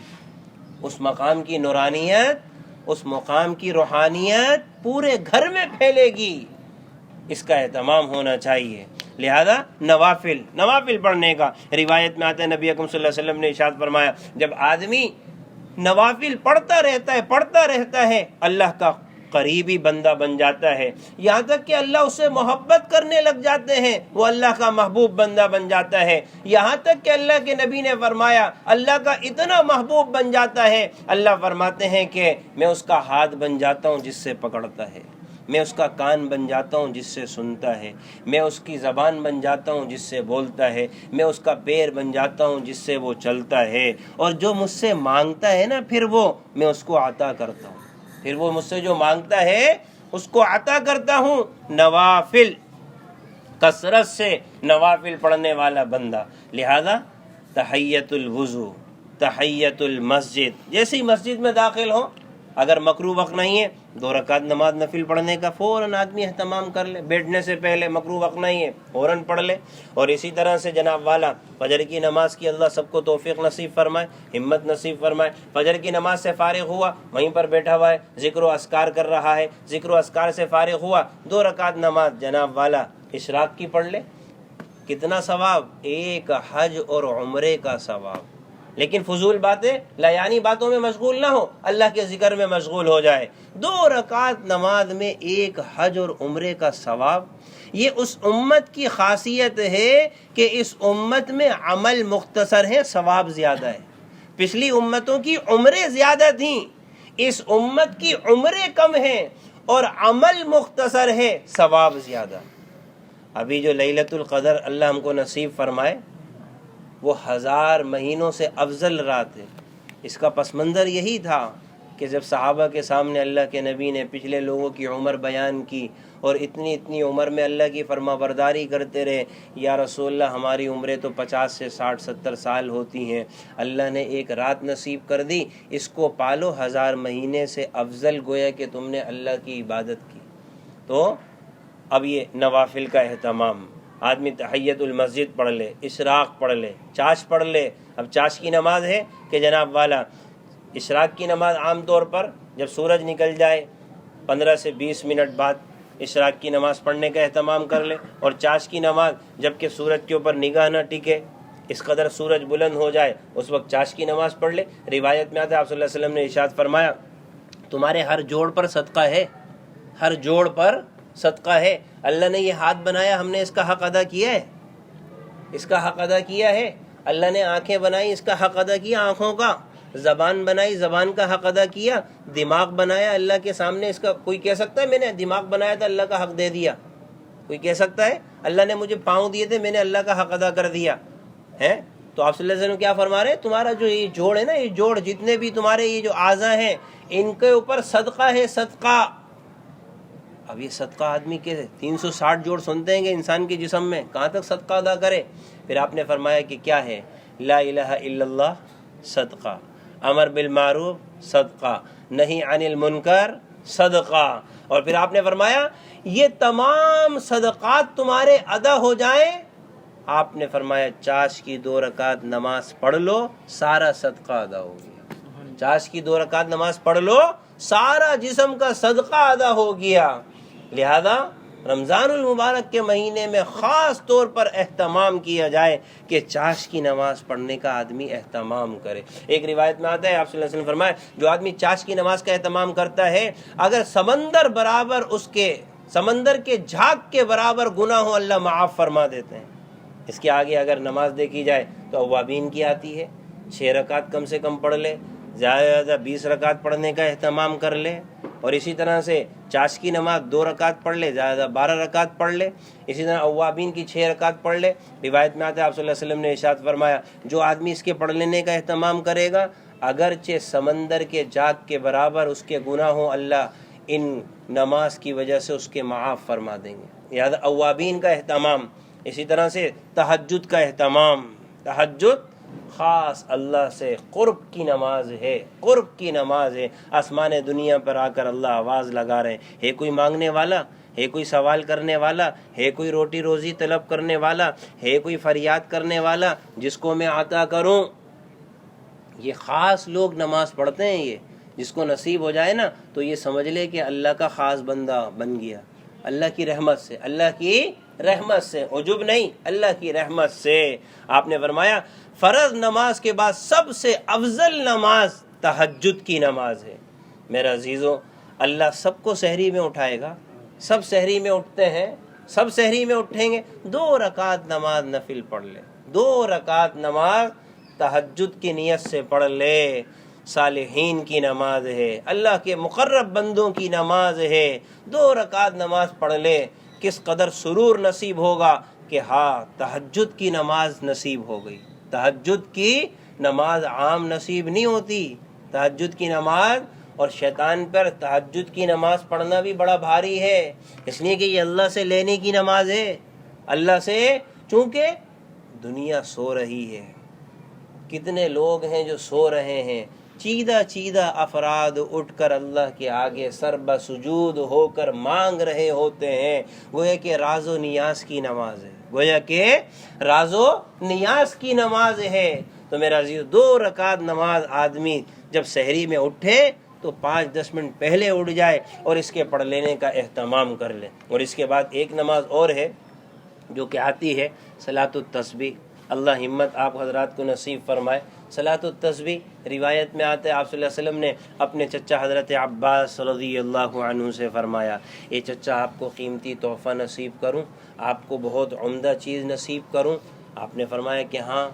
اس مقام کی نورانیت، اس مقام کی روحانیت پورے گھر میں پھیلے گی۔ اس کا اہتمام ہونا چاہیے۔ لہذا نوافل پڑھنے کا روایت میں آتا ہے، نبی اکرم صلی اللہ علیہ وسلم نے ارشاد فرمایا، جب آدمی نوافل پڑھتا رہتا ہے اللہ کا قریبی بندہ بن جاتا ہے، یہاں تک کہ اللہ اسے محبت کرنے لگ جاتے ہیں، وہ اللہ کا محبوب بندہ بن جاتا ہے۔ یہاں تک کہ اللہ کے نبی نے فرمایا اللہ کا اتنا محبوب بن جاتا ہے، اللہ فرماتے ہیں کہ میں اس کا ہاتھ بن جاتا ہوں جس سے پکڑتا ہے، میں اس کا کان بن جاتا ہوں جس سے سنتا ہے، میں اس کی زبان بن جاتا ہوں جس سے بولتا ہے، میں اس کا پیر بن جاتا ہوں جس سے وہ چلتا ہے، اور جو مجھ سے مانگتا ہے نا پھر وہ میں اس کو عطا کرتا ہوں، پھر وہ مجھ سے جو مانگتا ہے اس کو عطا کرتا ہوں۔ نوافل، کثرت سے نوافل پڑھنے والا بندہ۔ لہذا تحیۃ الوضو، تحیۃ المسجد، جیسی مسجد میں داخل ہو، اگر مکروہ وقت نہیں ہے 2 رکعت نماز نفل پڑھنے کا فوراً آدمی اہتمام کر لے، بیٹھنے سے پہلے مکروہ وقت نہیں ہے فوراً پڑھ لے۔ اور اسی طرح سے جناب والا فجر کی نماز کی اللہ سب کو توفیق نصیب فرمائے، ہمت نصیب فرمائے۔ فجر کی نماز سے فارغ ہوا، وہیں پر بیٹھا ہوا ہے، ذکر و اذکار کر رہا ہے، ذکر و اذکار سے فارغ ہوا، 2 رکعت نماز جناب والا اشراق کی پڑھ لے، کتنا ثواب؟ 1 حج اور عمرے کا ثواب۔ لیکن فضول باتیں، لایانی باتوں میں مشغول نہ ہو، اللہ کے ذکر میں مشغول ہو جائے۔ 2 رکعت نماز میں 1 حج اور عمرے کا ثواب۔ یہ اس امت کی خاصیت ہے کہ اس امت میں عمل مختصر ہے، ثواب زیادہ ہے۔ پچھلی امتوں کی عمریں زیادہ تھیں، اس امت کی عمریں کم ہیں اور عمل مختصر ہے، ثواب زیادہ۔ ابھی جو لیلۃ القدر اللہ ہم کو نصیب فرمائے، وہ 1000 مہینوں سے افضل رات ہے۔ اس کا پس منظر یہی تھا کہ جب صحابہ کے سامنے اللہ کے نبی نے پچھلے لوگوں کی عمر بیان کی اور اتنی عمر میں اللہ کی فرما برداری کرتے رہے، یا رسول اللہ ہماری عمریں تو 50 سے 60 70 سال ہوتی ہیں، اللہ نے ایک رات نصیب کر دی، اس کو پالو، 1000 مہینے سے افضل گویا کہ تم نے اللہ کی عبادت کی۔ تو اب یہ نوافل کا اہتمام، آدمی تحیۃ المسجد پڑھ لے، اشراق پڑھ لے، چاش پڑھ لے۔ اب چاش کی نماز ہے کہ جناب والا اشراق کی نماز عام طور پر جب سورج نکل جائے 15 سے 20 منٹ بعد اشراق کی نماز پڑھنے کا اہتمام کر لے، اور چاش کی نماز جب کہ سورج کے اوپر نگاہ نہ ٹکے، اس قدر سورج بلند ہو جائے اس وقت چاش کی نماز پڑھ لے۔ روایت میں آتا ہے آپ صلی اللہ علیہ وسلم نے ارشاد فرمایا تمہارے ہر جوڑ پر صدقہ ہے، ہر جوڑ پر صدقہ ہے۔ اللہ نے یہ ہاتھ بنایا، ہم نے اس کا حق ادا کیا ہے، اس کا حق ادا کیا ہے۔ اللہ نے آنکھیں بنائی، اس کا حق ادا کیا آنکھوں کا۔ زبان بنائی، زبان کا حق ادا کیا۔ دماغ بنایا اللہ کے سامنے، اس کا کوئی کہہ سکتا ہے میں نے دماغ بنایا تھا اللہ کا حق دے دیا؟ کوئی کہہ سکتا ہے؟ اللہ نے مجھے پاؤں دیے تھے میں نے اللہ کا حق ادا کر دیا ہے؟ تو آپ صلی اللہ علیہ وسلم کیا فرما رہے ہیں؟ تمہارا جو یہ جوڑ ہے نا، یہ جوڑ جتنے بھی تمہارے یہ جو اعضاء ہیں ان کے اوپر صدقہ ہے، صدقہ۔ اب یہ صدقہ آدمی کے 360 جوڑ سنتے ہیں کہ انسان کے جسم میں، کہاں تک صدقہ ادا کرے؟ پھر آپ نے فرمایا کہ کیا ہے؟ لا الہ الا اللہ صدقہ، امر بالمعروف صدقہ، نہی عن المنکر صدقہ۔ اور پھر آپ نے فرمایا یہ تمام صدقات تمہارے ادا ہو جائیں، آپ نے فرمایا چاش کی 2 رکعت نماز پڑھ لو، سارا صدقہ ادا ہو گیا۔ چاش کی 2 رکعت نماز پڑھ لو، سارا جسم کا صدقہ ادا ہو گیا۔ لہذا رمضان المبارک کے مہینے میں خاص طور پر اہتمام کیا جائے کہ چاش کی نماز پڑھنے کا آدمی اہتمام کرے۔ ایک روایت میں آتا ہے آپ صلی اللہ علیہ وسلم فرمایا جو آدمی چاش کی نماز کا اہتمام کرتا ہے، اگر سمندر برابر اس کے سمندر کے جھاگ کے برابر گناہ ہو اللہ معاف فرما دیتے ہیں۔ اس کے آگے اگر نماز دیکھی جائے تو اوابین کی آتی ہے، 6 رکعت کم سے کم پڑھ لے، زیادہ سے زیادہ 20 رکعت پڑھنے کا اہتمام کر لے، اور اسی طرح سے چاش کی نماز 2 رکعت پڑھ لے، زیادہ سے 12 رکعت پڑھ لے، اسی طرح اوابین کی 6 رکعت پڑھ لے۔ روایت میں آتا ہے آپ صلی اللہ علیہ وسلم نے ارشاد فرمایا جو آدمی اس کے پڑھ لینے کا اہتمام کرے گا اگرچہ سمندر کے جھاگ کے برابر اس کے گناہ ہوں اللہ ان نماز کی وجہ سے اس کے معاف فرما دیں گے۔ لہذا اوابین کا اہتمام، اسی طرح سے تہجد کا اہتمام۔ تہجد خاص اللہ سے قرب کی نماز ہے، قرب کی نماز ہے۔ آسمان دنیا پر آ کر اللہ آواز لگا رہے ہیں، ہے کوئی مانگنے والا، ہے کوئی سوال کرنے والا، ہے کوئی روٹی روزی طلب کرنے والا، ہے کوئی فریاد کرنے والا جس کو میں عطا کروں۔ یہ خاص لوگ نماز پڑھتے ہیں، یہ جس کو نصیب ہو جائے نا تو یہ سمجھ لے کہ اللہ کا خاص بندہ بن گیا، اللہ کی رحمت سے، اللہ کی رحمت سے، عجب نہیں، اللہ کی رحمت سے۔ آپ نے فرمایا فرض نماز کے بعد سب سے افضل نماز تہجد کی نماز ہے۔ میرے عزیزوں، اللہ سب کو سحری میں اٹھائے گا، سب سحری میں اٹھتے ہیں، سب سحری میں اٹھیں گے، 2 رکعت نماز نفل پڑھ لے، 2 رکعت نماز تہجد کی نیت سے پڑھ لے۔ صالحین کی نماز ہے، اللہ کے مقرب بندوں کی نماز ہے، 2 رکعت نماز پڑھ لے۔ کس قدر سرور نصیب ہوگا کہ ہاں تہجد کی نماز نصیب ہو گئی۔ تہجد کی نماز عام نصیب نہیں ہوتی، تہجد کی نماز، اور شیطان پر تہجد کی نماز پڑھنا بھی بڑا بھاری ہے، اس لیے کہ یہ اللہ سے لینے کی نماز ہے، اللہ سے، چونکہ دنیا سو رہی ہے۔ کتنے لوگ ہیں جو سو رہے ہیں، چیدہ چیدہ افراد اٹھ کر اللہ کے آگے سر بسجود ہو کر مانگ رہے ہوتے ہیں، گویا کہ راز و نیاز کی نماز ہے، گویا کہ راز و نیاز کی نماز ہے۔ تو میرا عزیز 2 رکعت نماز آدمی جب سحری میں اٹھے تو 5-10 منٹ پہلے اٹھ جائے اور اس کے پڑھ لینے کا اہتمام کر لے۔ اور اس کے بعد ایک نماز اور ہے جو کہ آتی ہے صلاۃ التسبیح، اللہ ہمت آپ حضرات کو نصیب فرمائے۔ صلاۃ التسبیح روایت میں آتا ہے آپ صلی اللہ علیہ وسلم نے اپنے چچا حضرت عباس رضی اللہ عنہ سے فرمایا اے چچا آپ کو قیمتی تحفہ نصیب کروں، آپ کو بہت عمدہ چیز نصیب کروں؟ آپ نے فرمایا کہ ہاں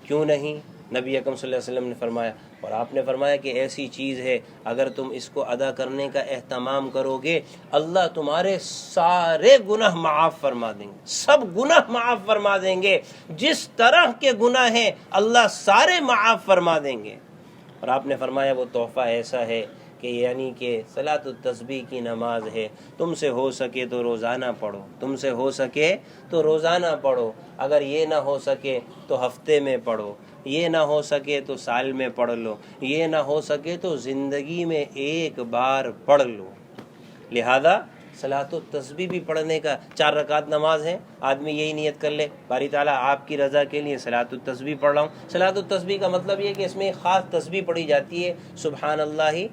کیوں نہیں۔ نبی اکرم صلی اللہ علیہ وسلم نے فرمایا، اور آپ نے فرمایا کہ ایسی چیز ہے اگر تم اس کو ادا کرنے کا اہتمام کرو گے اللہ تمہارے سارے گناہ معاف فرما دیں گے، سب گناہ معاف فرما دیں گے، جس طرح کے گناہ ہیں اللہ سارے معاف فرما دیں گے۔ اور آپ نے فرمایا وہ تحفہ ایسا ہے کہ یعنی کہ صلاۃ التسبیح کی نماز ہے، تم سے ہو سکے تو روزانہ پڑھو، تم سے ہو سکے تو روزانہ پڑھو، اگر یہ نہ ہو سکے تو ہفتے میں پڑھو، یہ نہ ہو سکے تو سال میں پڑھ لو، یہ نہ ہو سکے تو زندگی میں ایک بار پڑھ لو۔ لہذا صلاۃ التسبیح بھی پڑھنے کا 4 رکعت نماز ہے، آدمی یہی نیت کر لے باری تعالیٰ آپ کی رضا کے لیے صلاۃ التسبیح پڑھ رہا ہوں۔ صلاۃ التسبیح کا مطلب یہ کہ اس میں ایک خاص تسبیح پڑھی جاتی ہے، سبحان اللہ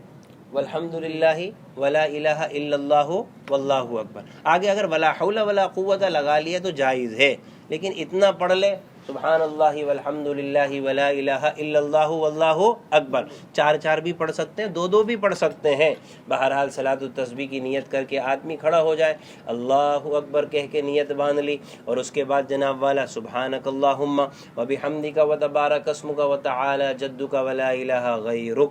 والحمد للہ ولا الہ الا اللہ واللہ اکبر۔ آگے اگر ولا حول ولا قوت لگا لیا تو جائز ہے، لیکن اتنا پڑھ لے سبحان اللہ والحمد للہ ولا الہ الا اللہ واللہ اکبر۔ 4 بھی پڑھ سکتے ہیں، 2 بھی پڑھ سکتے ہیں۔ بہرحال صلاۃ التسبیح کی نیت کر کے آدمی کھڑا ہو جائے، اللہ اکبر کہہ کے نیت باندھ لی، اور اس کے بعد جناب والا سبحانک اللہم وبحمدک وتبارک اسمک وتعالی جدک ولا الہ غیرک۔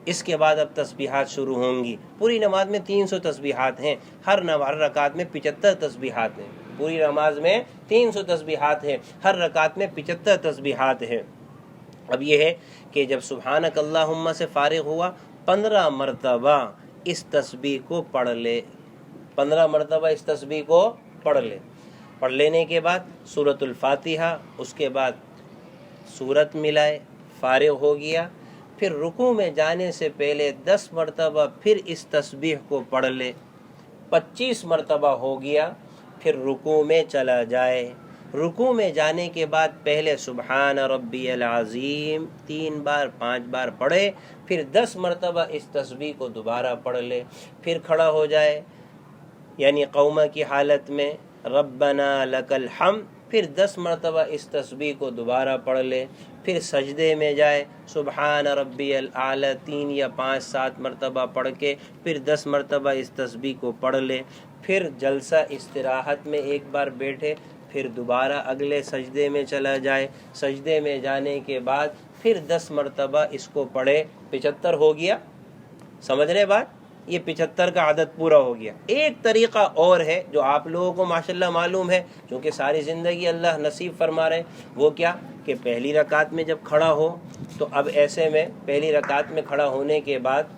اس کے بعد اب تسبیحات شروع ہوں گی۔ پوری نماز میں 300 تسبیحات ہیں، ہر رکعت میں 75 تسبیحات ہیں۔ پوری نماز میں 300 تسبیحات ہیں، ہر رکعت میں 75 تسبیحات ہیں۔ اب یہ ہے کہ جب سبحانک اللہم سے فارغ ہوا، 15 مرتبہ اس تسبیح کو پڑھ لے، 15 مرتبہ اس تسبیح کو پڑھ لے۔ پڑھ لینے کے بعد سورۃ الفاتحہ، اس کے بعد سورت ملائے، فارغ ہو گیا، پھر رکوع میں جانے سے پہلے 10 مرتبہ پھر اس تسبیح کو پڑھ لے، 25 مرتبہ ہو گیا، پھر رکوع میں چلا جائے۔ رکوع میں جانے کے بعد پہلے سبحان ربی العظیم 3 بار 5 بار پڑھے، پھر 10 مرتبہ اس تسبیح کو دوبارہ پڑھ لے، پھر کھڑا ہو جائے یعنی قومہ کی حالت میں ربنا لک الحمد، پھر 10 مرتبہ اس تسبیح کو دوبارہ پڑھ لے، پھر سجدے میں جائے سبحان ربی الاعلی 3 یا 5 7 مرتبہ پڑھ کے پھر 10 مرتبہ اس تسبیح کو پڑھ لے، پھر جلسہ استراحت میں ایک بار بیٹھے، پھر دوبارہ اگلے سجدے میں چلا جائے، سجدے میں جانے کے بعد پھر 10 مرتبہ اس کو پڑھے، 75 ہو گیا۔ سمجھ رہے بات؟ یہ 75 کا عدد پورا ہو گیا۔ ایک طریقہ اور ہے جو آپ لوگوں کو ماشاءاللہ معلوم ہے، کیونکہ ساری زندگی اللہ نصیب فرما رہے، وہ کیا کہ پہلی رکعت میں جب کھڑا ہو تو اب ایسے میں پہلی رکعت میں کھڑا ہونے کے بعد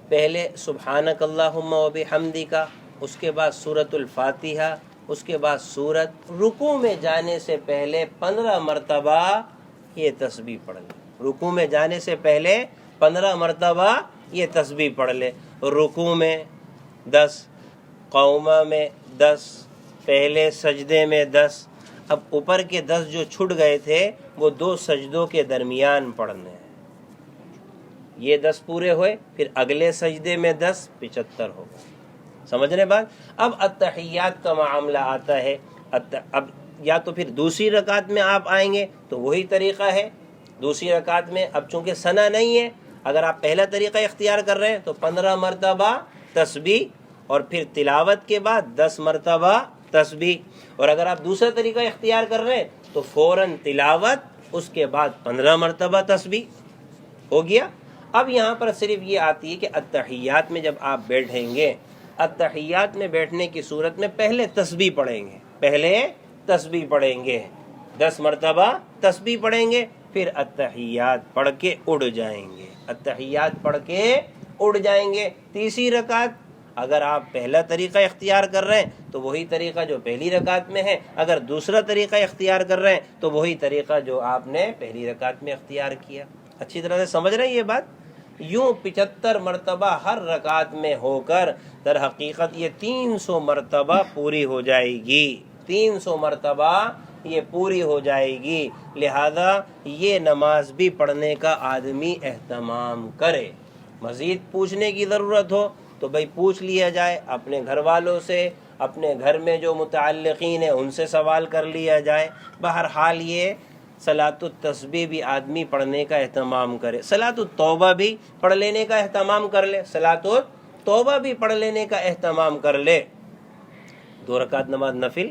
پہلے سبحانک اللہم وبحمدک، اس کے بعد سورۃ الفاتحہ، اس کے بعد سورت، رکوع میں جانے سے پہلے 15 مرتبہ یہ تسبیح پڑھ لے۔ رکوع میں جانے سے پہلے 15 مرتبہ یہ تسبیح پڑھ لے۔ رکوع میں 10، قومہ میں 10، پہلے سجدے میں 10۔ اب اوپر کے 10 جو چھٹ گئے تھے وہ 2 سجدوں کے درمیان پڑھنے ہیں۔ یہ 10 پورے ہوئے، پھر اگلے سجدے میں 10، 75 ہو گئے۔ سمجھ رہے بات؟ اب التحیات کا معاملہ آتا ہے۔ اب یا تو پھر دوسری رکعت میں آپ آئیں گے تو وہی طریقہ ہے۔ دوسری رکعت میں اب چونکہ ثنا نہیں ہے، اگر آپ پہلا طریقہ اختیار کر رہے ہیں تو 15 مرتبہ تسبیح اور پھر تلاوت کے بعد 10 مرتبہ تسبیح، اور اگر آپ دوسرا طریقہ اختیار کر رہے ہیں تو فوراً تلاوت، اس کے بعد 15 مرتبہ تسبیح ہو گیا۔ اب یہاں پر صرف یہ آتی ہے کہ التحیات میں جب آپ بیٹھیں گے، التحیات میں بیٹھنے کی صورت میں پہلے تسبیح پڑھیں گے، پہلے تسبیح پڑھیں گے، 10 مرتبہ تسبیح پڑھیں گے، پھر التحیات پڑھ کے اڑ جائیں گے، التحیات پڑھ کے اڑ جائیں گے۔ تیسری رکعت اگر آپ پہلا طریقہ اختیار کر رہے ہیں تو وہی طریقہ جو پہلی رکعت میں ہے، اگر دوسرا طریقہ اختیار کر رہے ہیں تو وہی طریقہ جو آپ نے پہلی رکعت میں اختیار کیا۔ اچھی طرح سے سمجھ رہے ہیں یہ بات؟ یوں 75 مرتبہ ہر رکعت میں ہو کر در حقیقت یہ 300 مرتبہ پوری ہو جائے گی، 300 مرتبہ یہ پوری ہو جائے گی۔ لہذا یہ نماز بھی پڑھنے کا آدمی اہتمام کرے۔ مزید پوچھنے کی ضرورت ہو تو بھائی پوچھ لیا جائے، اپنے گھر والوں سے، اپنے گھر میں جو متعلقین ہیں ان سے سوال کر لیا جائے۔ بہرحال یہ صلاۃ التسبیح بھی آدمی پڑھنے کا اہتمام کرے، صلاۃ التوبہ بھی پڑھ لینے کا اہتمام کر لے، صلاۃ التوبہ بھی پڑھ لینے کا اہتمام کر لے۔ 2 رکعت نماز نفل،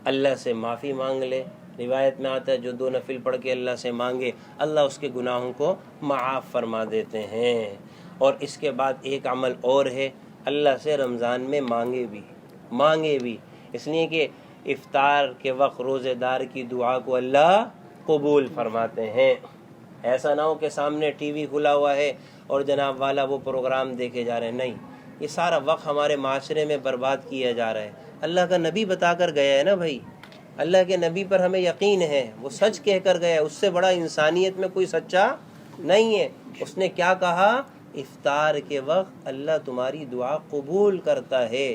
اللہ سے معافی مانگ لے۔ روایت میں آتا ہے جو 2 نفل پڑھ کے اللہ سے مانگے، اللہ اس کے گناہوں کو معاف فرما دیتے ہیں۔ اور اس کے بعد ایک عمل اور ہے، اللہ سے رمضان میں مانگے بھی، اس لیے کہ افطار کے وقت روزے دار کی دعا کو اللہ قبول فرماتے ہیں۔ ایسا نہ ہو کہ سامنے ٹی وی کھلا ہوا ہے اور جناب والا وہ پروگرام دیکھے جا رہے ہیں، نہیں، یہ سارا وقت ہمارے معاشرے میں برباد کیا جا رہا ہے۔ اللہ کا نبی بتا کر گیا ہے نا بھائی، اللہ کے نبی پر ہمیں یقین ہے، وہ سچ کہہ کر گیا، اس سے بڑا انسانیت میں کوئی سچا نہیں ہے۔ اس نے کیا کہا افطار کے وقت اللہ تمہاری دعا قبول کرتا ہے۔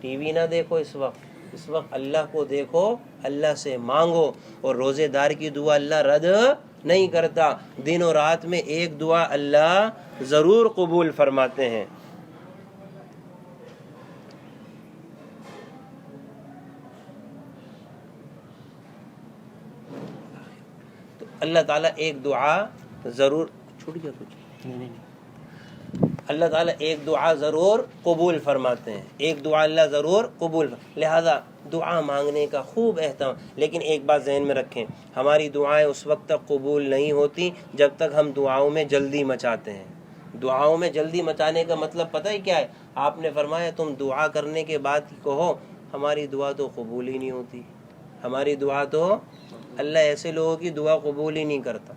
ٹی وی نہ دیکھو اس وقت اللہ کو دیکھو، اللہ سے مانگو، اور روزے دار کی دعا اللہ رد نہیں کرتا، دن و رات میں ایک دعا اللہ ضرور قبول فرماتے ہیں۔ تو اللہ تعالیٰ ایک دعا ضرور چھوٹ گیا کچھ نہیں اللہ تعالیٰ ایک دعا ضرور قبول فرماتے ہیں، ایک دعا اللہ ضرور قبول لہذا دعا مانگنے کا خوب اہتمام۔ لیکن ایک بات ذہن میں رکھیں، ہماری دعائیں اس وقت تک قبول نہیں ہوتی جب تک ہم دعاؤں میں جلدی مچاتے ہیں۔ دعاؤں میں جلدی مچانے کا مطلب پتہ ہی کیا ہے؟ آپ نے فرمایا تم دعا کرنے کے بعد کہو ہماری دعا تو قبول ہی نہیں ہوتی، ہماری دعا تو اللہ ایسے لوگوں کی دعا قبول ہی نہیں کرتا۔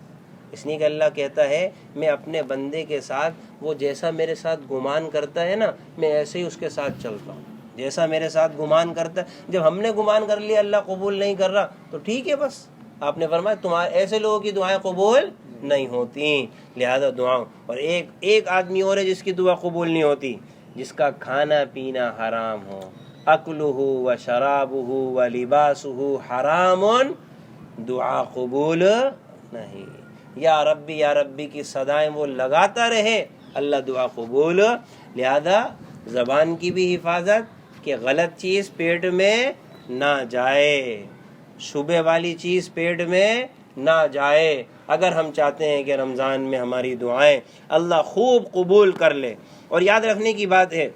اس لیے کہ اللہ کہتا ہے میں اپنے بندے کے ساتھ وہ جیسا میرے ساتھ گمان کرتا ہے نا، میں ایسے ہی اس کے ساتھ چلتا ہوں، جیسا میرے ساتھ گمان کرتا ہے۔ جب ہم نے گمان کر لیا اللہ قبول نہیں کر رہا تو ٹھیک ہے، بس آپ نے فرمایا تمہارے ایسے لوگوں کی دعائیں قبول نہیں ہوتی، لہذا دعاؤں۔ اور ایک آدمی اور ہے جس کی دعا قبول نہیں ہوتی، جس کا کھانا پینا حرام ہو، اکلہ و شرابہ و لباسہ حرام، دعا قبول نہیں۔ یا ربی کی صدائیں وہ لگاتا رہے، اللہ دعا قبول۔ لہذا زبان کی بھی حفاظت کہ غلط چیز پیٹ میں نہ جائے، شبہ والی چیز پیٹ میں نہ جائے، اگر ہم چاہتے ہیں کہ رمضان میں ہماری دعائیں اللہ خوب قبول کر لے۔ اور یاد رکھنے کی بات ہے،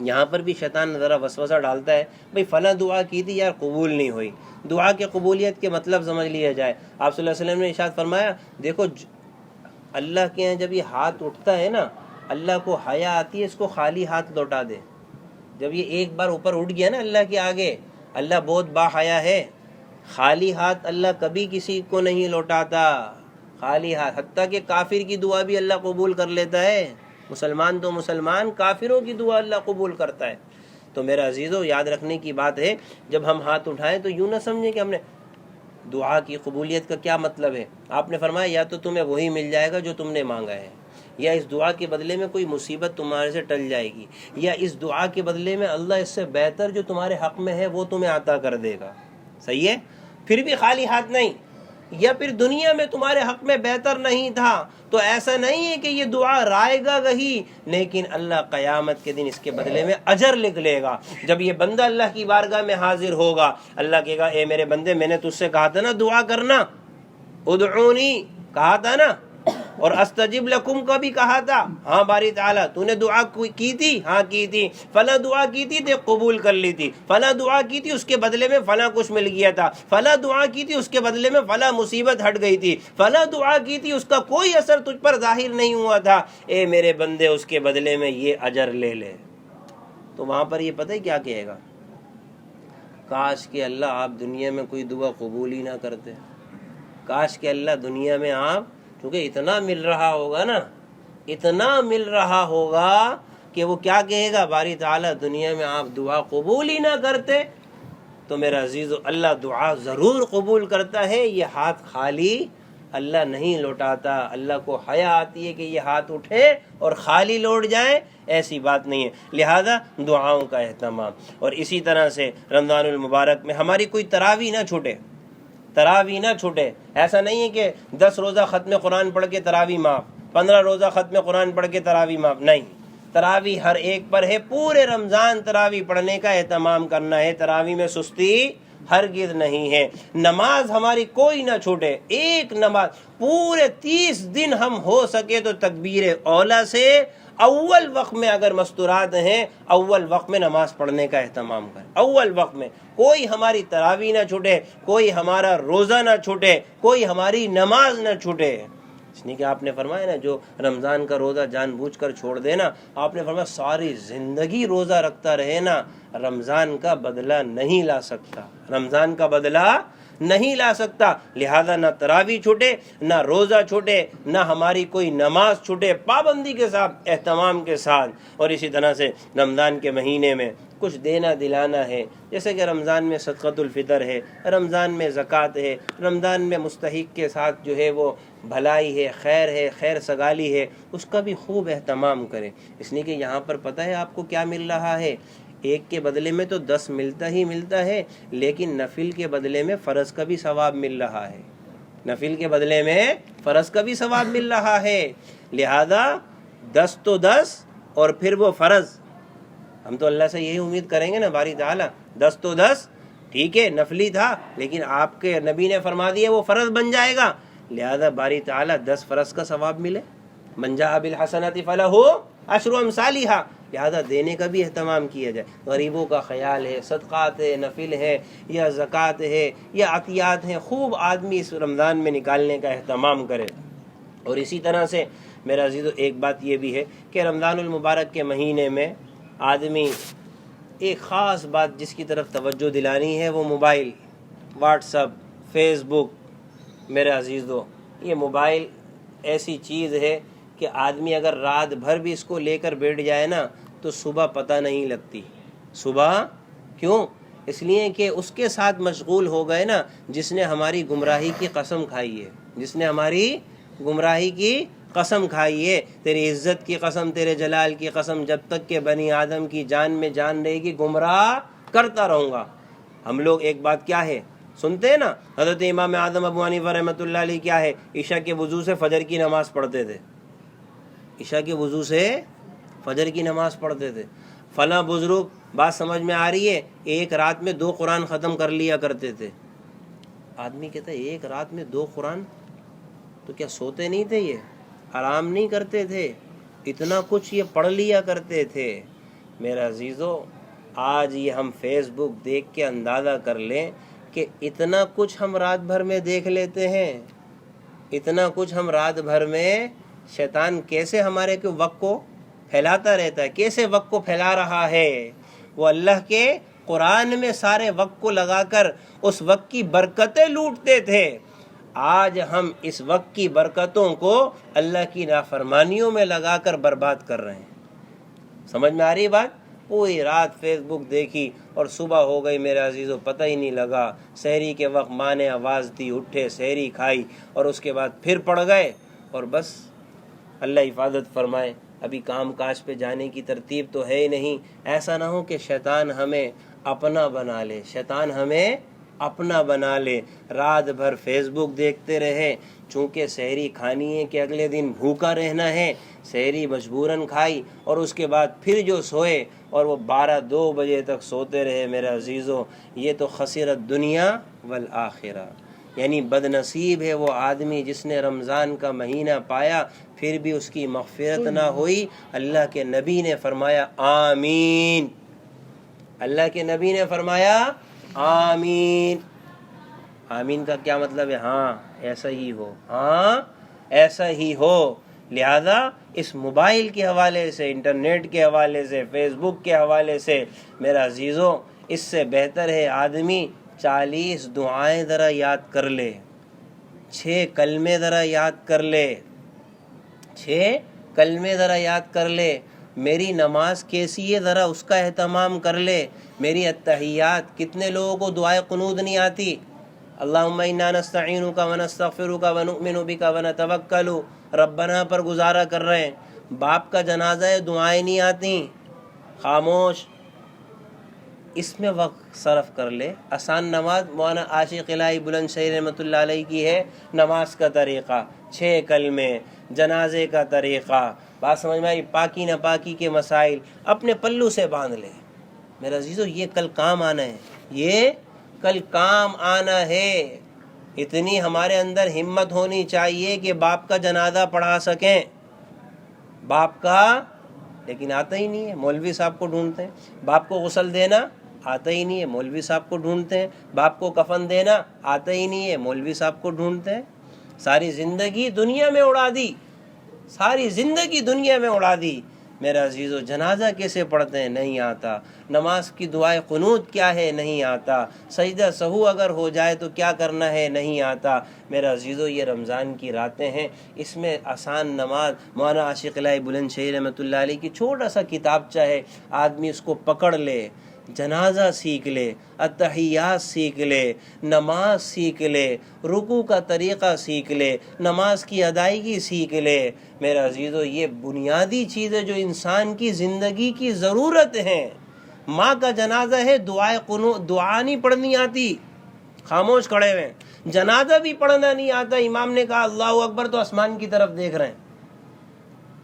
یہاں پر بھی شیطان ذرا وسوسہ ڈالتا ہے، بھئی فلاں دعا کی تھی یار قبول نہیں ہوئی۔ دعا کے قبولیت کے مطلب سمجھ لیا جائے۔ آپ صلی اللہ علیہ وسلم نے ارشاد فرمایا دیکھو اللہ کے یہاں جب یہ ہاتھ اٹھتا ہے نا، اللہ کو حیا آتی ہے اس کو خالی ہاتھ لوٹا دے۔ جب یہ ایک بار اوپر اٹھ گیا نا اللہ کے آگے، اللہ بہت با حیا ہے، خالی ہاتھ اللہ کبھی کسی کو نہیں لوٹاتا، خالی ہاتھ۔ حتیٰ کہ کافر کی دعا بھی اللہ قبول کر لیتا ہے، مسلمان تو مسلمان، کافروں کی دعا اللہ قبول کرتا ہے۔ تو میرا عزیزو یاد رکھنے کی بات ہے، جب ہم ہاتھ اٹھائیں تو یوں نہ سمجھیں کہ ہم نے دعا کی قبولیت کا کیا مطلب ہے۔ آپ نے فرمایا یا تو تمہیں وہی مل جائے گا جو تم نے مانگا ہے، یا اس دعا کے بدلے میں کوئی مصیبت تمہارے سے ٹل جائے گی، یا اس دعا کے بدلے میں اللہ اس سے بہتر جو تمہارے حق میں ہے وہ تمہیں عطا کر دے گا۔ صحیح ہے؟ پھر بھی خالی ہاتھ نہیں، یا پھر دنیا میں تمہارے حق میں بہتر نہیں تھا تو ایسا نہیں ہے کہ یہ دعا رائے گا گہی، لیکن اللہ قیامت کے دن اس کے بدلے میں اجر لکھ لے گا۔ جب یہ بندہ اللہ کی بارگاہ میں حاضر ہوگا، اللہ کہے گا اے میرے بندے میں نے تجھ سے کہا تھا نا دعا کرنا، ادعونی کہا تھا نا، اور استجب لکم کا بھی کہا تھا، ہاں باری تعالیٰ تو نے دعا کی تھی، ہاں کی تھی، فلاں دعا کی تھی تو قبول کر لی تھی، فلاں دعا کی تھی اس کے بدلے میں فلاں کچھ مل گیا تھا، فلاں دعا کی تھی اس کے بدلے میں فلاں مصیبت ہٹ گئی تھی، فلاں دعا کی تھی اس کا کوئی اثر تجھ پر ظاہر نہیں ہوا تھا، اے میرے بندے اس کے بدلے میں یہ اجر لے لے۔ تو وہاں پر یہ پتہ ہے کیا کہے گا؟ کاش کہ اللہ آپ دنیا میں کوئی دعا قبول ہی نہ کرتے، کاش کہ اللہ دنیا میں آپ، کیونکہ اتنا مل رہا ہوگا نا، اتنا مل رہا ہوگا کہ وہ کیا کہے گا؟ باری تعالیٰ دنیا میں آپ دعا قبول ہی نہ کرتے۔ تو میرا عزیز اللہ دعا ضرور قبول کرتا ہے، یہ ہاتھ خالی اللہ نہیں لوٹاتا۔ اللہ کو حیا آتی ہے کہ یہ ہاتھ اٹھے اور خالی لوٹ جائیں، ایسی بات نہیں ہے۔ لہذا دعاؤں کا اہتمام۔ اور اسی طرح سے رمضان المبارک میں ہماری کوئی تراویح نہ چھوٹے، تراویح نہ چھوٹے۔ ایسا نہیں ہے کہ 10 روزہ ختم قرآن پڑھ کے تراویح معاف، 15 روزہ ختم قرآن پڑھ کے تراویح معاف، نہیں، تراویح ہر ایک پر ہے۔ پورے رمضان تراویح پڑھنے کا اہتمام کرنا ہے، تراویح میں سستی ہرگز نہیں ہے۔ نماز ہماری کوئی نہ چھوٹے، ایک نماز پورے 30 دن ہم ہو سکے تو تکبیر اولا سے اول وقت میں اگر مستورات ہیں، اول وقت میں نماز پڑھنے کا اہتمام کریں، اول وقت میں۔ کوئی ہماری تراویح نہ چھوٹے، کوئی ہمارا روزہ نہ چھوٹے، کوئی ہماری نماز نہ چھوٹے۔ اس لیے کہ آپ نے فرمایا نا جو رمضان کا روزہ جان بوجھ کر چھوڑ دینا، آپ نے فرمایا ساری زندگی روزہ رکھتا رہے نا، رمضان کا بدلہ نہیں لا سکتا، رمضان کا بدلہ نہیں لا سکتا۔ لہذا نہ تراویح چھوٹے، نہ روزہ چھوٹے، نہ ہماری کوئی نماز چھوٹے، پابندی کے ساتھ، اہتمام کے ساتھ۔ اور اسی طرح سے رمضان کے مہینے میں کچھ دینا دلانا ہے، جیسے کہ رمضان میں صدقۃ الفطر ہے، رمضان میں زکوٰۃ ہے، رمضان میں مستحق کے ساتھ جو ہے وہ بھلائی ہے، خیر سگالی ہے، اس کا بھی خوب اہتمام کریں، اس لیے کہ یہاں پر پتہ ہے آپ کو کیا مل رہا ہے؟ ایک کے بدلے میں تو 10 ملتا ہی ملتا ہے، لیکن نفل کے بدلے میں فرض کا بھی ثواب مل رہا ہے، نفل کے بدلے میں فرض کا بھی ثواب مل رہا ہے، لہذا 10 تو 10 اور پھر وہ فرض، ہم تو اللہ سے یہی امید کریں گے نا باری تعالیٰ، 10 تو 10 ٹھیک ہے نفلی تھا لیکن آپ کے نبی نے فرما دیا وہ فرض بن جائے گا، لہذا باری تعالیٰ 10 فرض کا ثواب ملے، من جاء بالحسنۃ فلہ عشر امثالھا، لہذا دینے کا بھی اہتمام کیا جائے، غریبوں کا خیال ہے، صدقات ہے، نفل ہے یا زکوٰۃ ہے یا عطیات ہیں، خوب آدمی اس رمضان میں نکالنے کا اہتمام کرے۔ اور اسی طرح سے میرا عزیزو ایک بات یہ بھی ہے کہ رمضان المبارک کے مہینے میں آدمی ایک خاص بات جس کی طرف توجہ دلانی ہے وہ موبائل، واٹس اپ، فیس بک۔ میرے عزیزو یہ موبائل ایسی چیز ہے کہ آدمی اگر رات بھر بھی اس کو لے کر بیٹھ جائے نا تو صبح پتہ نہیں لگتی، صبح کیوں؟ اس لیے کہ اس کے ساتھ مشغول ہو گئے نا جس نے ہماری گمراہی کی قسم کھائی ہے، جس نے ہماری گمراہی کی قسم کھائی ہے، تیری عزت کی قسم، تیرے جلال کی قسم، جب تک کہ بنی آدم کی جان میں جان رہے گی گمراہ کرتا رہوں گا۔ ہم لوگ ایک بات کیا ہے سنتے ہیں نا، حضرت امام اعظم ابو حنیفہ رحمۃ اللہ علیہ کیا ہے، عشاء کے وضو سے فجر کی نماز پڑھتے تھے، عشاء کے وضو سے فجر کی نماز پڑھتے تھے۔ فلاں بزرگ، بات سمجھ میں آ رہی ہے، ایک رات میں 2 قرآن ختم کر لیا کرتے تھے۔ آدمی کہتا ہے ایک رات میں 2 قرآن، تو کیا سوتے نہیں تھے؟ یہ آرام نہیں کرتے تھے؟ اتنا کچھ یہ پڑھ لیا کرتے تھے۔ میرا عزیزو آج یہ ہم فیس بک دیکھ کے اندازہ کر لیں کہ اتنا کچھ ہم رات بھر میں دیکھ لیتے ہیں، اتنا کچھ ہم رات بھر میں، شیطان کیسے ہمارے کے وقت کو پھیلاتا رہتا ہے، کیسے وقت کو پھیلا رہا ہے۔ وہ اللہ کے قرآن میں سارے وقت کو لگا کر اس وقت کی برکتیں لوٹتے تھے، آج ہم اس وقت کی برکتوں کو اللہ کی نافرمانیوں میں لگا کر برباد کر رہے ہیں۔ سمجھ میں آ رہی بات؟ پوری رات فیس بک دیکھی اور صبح ہو گئی میرے عزیزو، پتہ ہی نہیں لگا، سحری کے وقت ماں نے آواز دی، اٹھے، سحری کھائی اور اس کے بعد پھر پڑ گئے اور بس اللہ حفاظت فرمائے۔ ابھی کام کاج پہ جانے کی ترتیب تو ہے ہی نہیں، ایسا نہ ہو کہ شیطان ہمیں اپنا بنا لے، شیطان ہمیں اپنا بنا لے، رات بھر فیس بک دیکھتے رہے، چونکہ سحری کھانی ہے کہ اگلے دن بھوکا رہنا ہے، سحری مجبوراً کھائی اور اس کے بعد پھر جو سوئے اور وہ 12-2 بجے تک سوتے رہے۔ میرے عزیزو یہ تو خسرت دنیا والآخرہ، یعنی بد نصیب ہے وہ آدمی جس نے رمضان کا مہینہ پایا پھر بھی اس کی مغفرت نہ ہوئی۔ اللہ کے نبی نے فرمایا آمین، اللہ کے نبی نے فرمایا آمین۔ آمین کا کیا مطلب ہے؟ ہاں ایسا ہی ہو، ہاں ایسا ہی ہو۔ لہذا اس موبائل کے حوالے سے، انٹرنیٹ کے حوالے سے، فیس بک کے حوالے سے میرا عزیزو اس سے بہتر ہے آدمی 40 دعائیں ذرا یاد کر لے، 6 کلمے ذرا یاد کر لے، 6 کلمے ذرا یاد کر لے، میری نماز کیسی ہے ذرا اس کا اہتمام کر لے، میری التحیات، کتنے لوگوں کو دعائے قنوت نہیں آتی؟ اللہم انا نستعینک ونستغفرک ونؤمن بک ونتوکل، ربنا پر گزارا کر رہے ہیں، باپ کا جنازہ ہے دعائیں نہیں آتی، خاموش، اس میں وقت صرف کر لے۔ آسان نماز مولانا عاشق الہی بلند شہر رحمۃ اللہ علیہ کی ہے، نماز کا طریقہ 6 کلمے، جنازے کا طریقہ، بات سمجھ میں آئی، پاکی ناپاکی کے مسائل اپنے پلو سے باندھ لے۔ میرا عزیزو یہ کل کام آنا ہے، یہ کل کام آنا ہے۔ اتنی ہمارے اندر ہمت ہونی چاہیے کہ باپ کا جنازہ پڑھا سکیں، باپ کا، لیکن آتا ہی نہیں ہے، مولوی صاحب کو ڈھونڈتے ہیں۔ باپ کو غسل دینا آتا ہی نہیں ہے، مولوی صاحب کو ڈھونڈتے ہیں۔ باپ کو کفن دینا آتا ہی نہیں ہے، مولوی صاحب کو ڈھونڈتے ہیں۔ ساری زندگی دنیا میں اڑا دی، ساری زندگی دنیا میں اڑا دی، میرا عزیزو جنازہ کیسے پڑھتے ہیں نہیں آتا، نماز کی دعائے قنوت کیا ہے نہیں آتا، سجدہ سہو اگر ہو جائے تو کیا کرنا ہے نہیں آتا۔ میرا عزیزو یہ رمضان کی راتیں ہیں، اس میں آسان نماز، مولانا عاشق الہی بلند شہید رحمۃ اللہ علیہ کی چھوٹا سا کتابچہ ہے، آدمی اس کو پکڑ لے، جنازہ سیکھ لے، اتحیات سیکھ لے، نماز سیکھ لے، رکوع کا طریقہ سیکھ لے، نماز کی ادائیگی سیکھ لے۔ میرا عزیزو یہ بنیادی چیزیں جو انسان کی زندگی کی ضرورت ہیں۔ ماں کا جنازہ ہے، دعا نہیں پڑھنی آتی، خاموش کھڑے ہوئے، جنازہ بھی پڑھنا نہیں آتا، امام نے کہا اللہ اکبر تو آسمان کی طرف دیکھ رہے ہیں۔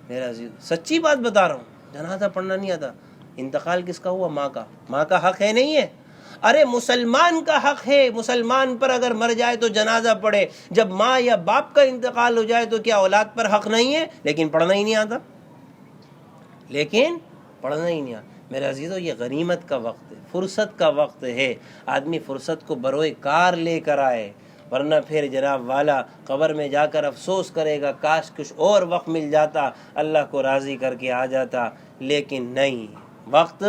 میرا عزیز سچی بات بتا رہا ہوں، جنازہ پڑھنا نہیں آتا۔ انتقال کس کا ہوا؟ ماں کا۔ ماں کا حق ہے نہیں ہے؟ ارے مسلمان کا حق ہے، مسلمان پر اگر مر جائے تو جنازہ پڑھے۔ جب ماں یا باپ کا انتقال ہو جائے تو کیا اولاد پر حق نہیں ہے؟ لیکن پڑھنا ہی نہیں آتا، لیکن پڑھنا ہی نہیں آتا۔ میرے عزیزو یہ غنیمت کا وقت ہے، فرصت کا وقت ہے، آدمی فرصت کو بروئے کار لے کر آئے، ورنہ پھر جناب والا قبر میں جا کر افسوس کرے گا کاش کچھ اور وقت مل جاتا، اللہ کو راضی کر کے آ جاتا، لیکن نہیں، وقت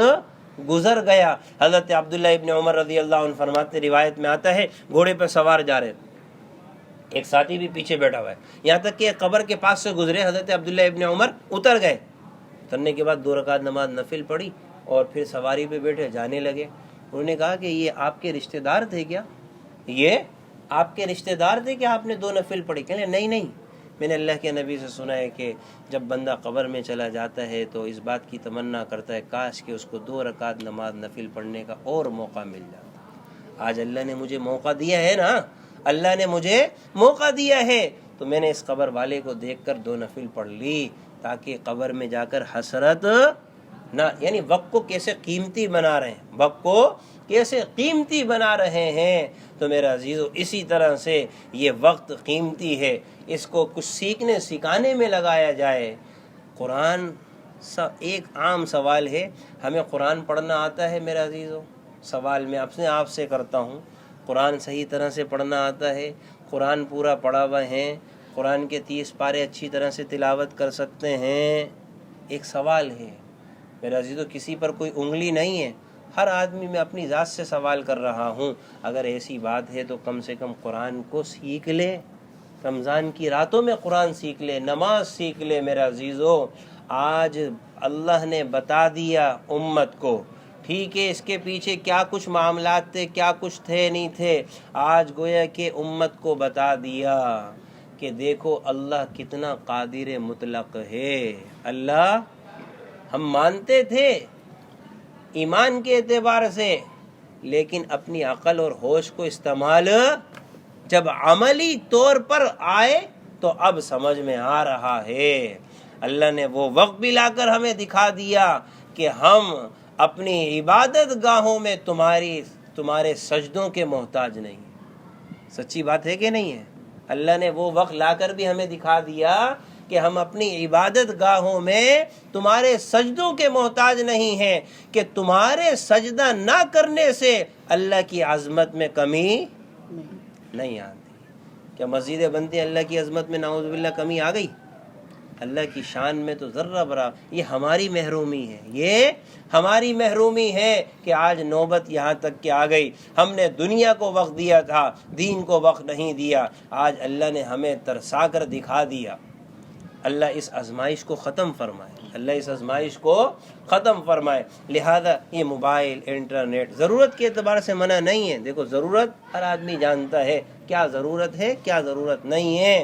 گزر گیا۔ حضرت عبداللہ ابن عمر رضی اللہ عنہ فرماتے، روایت میں آتا ہے گھوڑے پہ سوار جا رہے، ایک ساتھی بھی پیچھے بیٹھا ہوا ہے، یہاں تک کہ قبر کے پاس سے گزرے، حضرت عبداللہ ابن عمر اتر گئے، اترنے کے بعد 2 رکعت نماز نفل پڑھی اور پھر سواری پہ بیٹھے جانے لگے۔ انہوں نے کہا کہ یہ آپ کے رشتہ دار تھے کیا؟ یہ آپ کے رشتہ دار تھے کہ آپ نے 2 نفل پڑھی؟ کہنے نہیں، میں نے اللہ کے نبی سے سنا ہے کہ جب بندہ قبر میں چلا جاتا ہے تو اس بات کی تمنا کرتا ہے کاش کہ اس کو 2 رکعت نماز نفل پڑھنے کا اور موقع مل جاتا۔ آج اللہ نے مجھے موقع دیا ہے نا، اللہ نے مجھے موقع دیا ہے، تو میں نے اس قبر والے کو دیکھ کر 2 نفل پڑھ لی تاکہ قبر میں جا کر حسرت نہ، یعنی وقت کو کیسے قیمتی بنا رہے ہیں، وقت کو کیسے قیمتی بنا رہے ہیں۔ تو میرا عزیزو اسی طرح سے یہ وقت قیمتی ہے، اس کو کچھ سیکھنے سکھانے میں لگایا جائے۔ قرآن ایک عام سوال ہے، ہمیں قرآن پڑھنا آتا ہے میرا عزیزو؟ سوال میں اپنے آپ سے کرتا ہوں، قرآن صحیح طرح سے پڑھنا آتا ہے؟ قرآن پورا پڑھا ہوا ہے؟ قرآن کے 30 پارے اچھی طرح سے تلاوت کر سکتے ہیں؟ ایک سوال ہے میرا عزیزو، کسی پر کوئی انگلی نہیں ہے، ہر آدمی میں اپنی ذات سے سوال کر رہا ہوں۔ اگر ایسی بات ہے تو کم سے کم قرآن کو سیکھ لے، رمضان کی راتوں میں قرآن سیکھ لے، نماز سیکھ لے۔ میرا عزیزو آج اللہ نے بتا دیا امت کو، ٹھیک ہے اس کے پیچھے کیا کچھ معاملات تھے، کیا کچھ تھے نہیں تھے، آج گویا کہ امت کو بتا دیا کہ دیکھو اللہ کتنا قادر مطلق ہے۔ اللہ ہم مانتے تھے ایمان کے اعتبار سے، لیکن اپنی عقل اور ہوش کو استعمال جب عملی طور پر آئے تو اب سمجھ میں آ رہا ہے۔ اللہ نے وہ وقت بھی لا کر ہمیں دکھا دیا کہ ہم اپنی عبادت گاہوں میں تمہارے سجدوں کے محتاج نہیں۔ سچی بات ہے کہ نہیں ہے؟ اللہ نے وہ وقت لا کر بھی ہمیں دکھا دیا کہ ہم اپنی عبادت گاہوں میں تمہارے سجدوں کے محتاج نہیں ہیں، کہ تمہارے سجدہ نہ کرنے سے اللہ کی عظمت میں کمی نہیں آتی۔ کیا مسجدیں بنتی ہیں اللہ کی عظمت میں نعوذ باللہ کمی آ گئی؟ اللہ کی شان میں تو ذرہ برابر۔ یہ ہماری محرومی ہے، یہ ہماری محرومی ہے کہ آج نوبت یہاں تک کہ آ گئی۔ ہم نے دنیا کو وقت دیا تھا، دین کو وقت نہیں دیا، آج اللہ نے ہمیں ترسا کر دکھا دیا۔ اللہ اس آزمائش کو ختم فرمائے، اللہ اس آزمائش کو ختم فرمائے۔ لہذا یہ موبائل، انٹرنیٹ ضرورت کے اعتبار سے منع نہیں ہے۔ دیکھو ضرورت ہر آدمی جانتا ہے کیا ضرورت ہے کیا ضرورت نہیں ہے،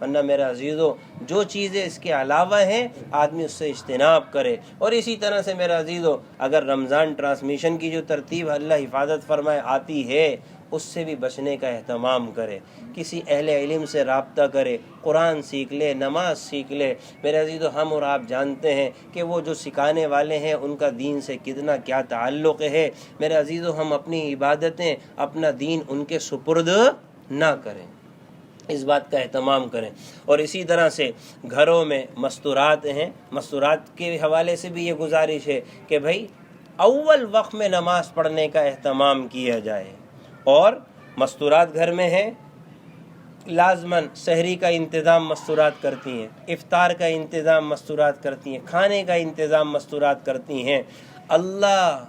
ورنہ میرا عزیزو جو چیزیں اس کے علاوہ ہیں آدمی اس سے اجتناب کرے۔ اور اسی طرح سے میرا عزیزو اگر رمضان ٹرانسمیشن کی جو ترتیب اللہ حفاظت فرمائے آتی ہے اس سے بھی بچنے کا اہتمام کرے، کسی اہل علم سے رابطہ کرے، قرآن سیکھ لے، نماز سیکھ لے۔ میرے عزیزو ہم اور آپ جانتے ہیں کہ وہ جو سکھانے والے ہیں ان کا دین سے کتنا کیا تعلق ہے۔ میرے عزیزو ہم اپنی عبادتیں، اپنا دین ان کے سپرد نہ کریں، اس بات کا اہتمام کریں۔ اور اسی طرح سے گھروں میں مستورات ہیں، مستورات کے حوالے سے بھی یہ گزارش ہے کہ بھائی اول وقت میں نماز پڑھنے کا اہتمام کیا جائے۔ اور مستورات گھر میں ہیں لازماً سحری کا انتظام مستورات کرتی ہیں، افطار کا انتظام مستورات کرتی ہیں، کھانے کا انتظام مستورات کرتی ہیں۔ اللہ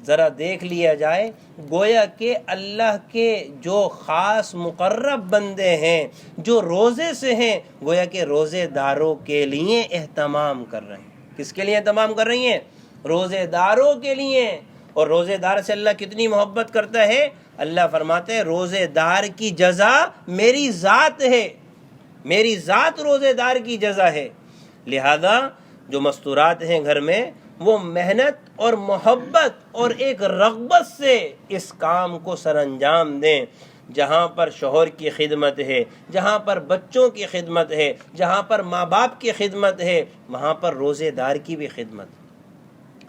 ذرا دیکھ لیا جائے، گویا کہ اللہ کے جو خاص مقرب بندے ہیں جو روزے سے ہیں، گویا کہ روزے داروں کے لیے اہتمام کر رہے ہیں۔ کس کے لیے اہتمام کر رہی ہیں؟ روزے داروں کے لیے۔ اور روزے دار سے اللہ کتنی محبت کرتا ہے؟ اللہ فرماتے ہیں روزے دار کی جزا میری ذات ہے، میری ذات روزے دار کی جزا ہے۔ لہذا جو مستورات ہیں گھر میں، وہ محنت اور محبت اور ایک رغبت سے اس کام کو سر انجام دیں۔ جہاں پر شوہر کی خدمت ہے، جہاں پر بچوں کی خدمت ہے، جہاں پر ماں باپ کی خدمت ہے، وہاں پر روزے دار کی بھی خدمت ہے،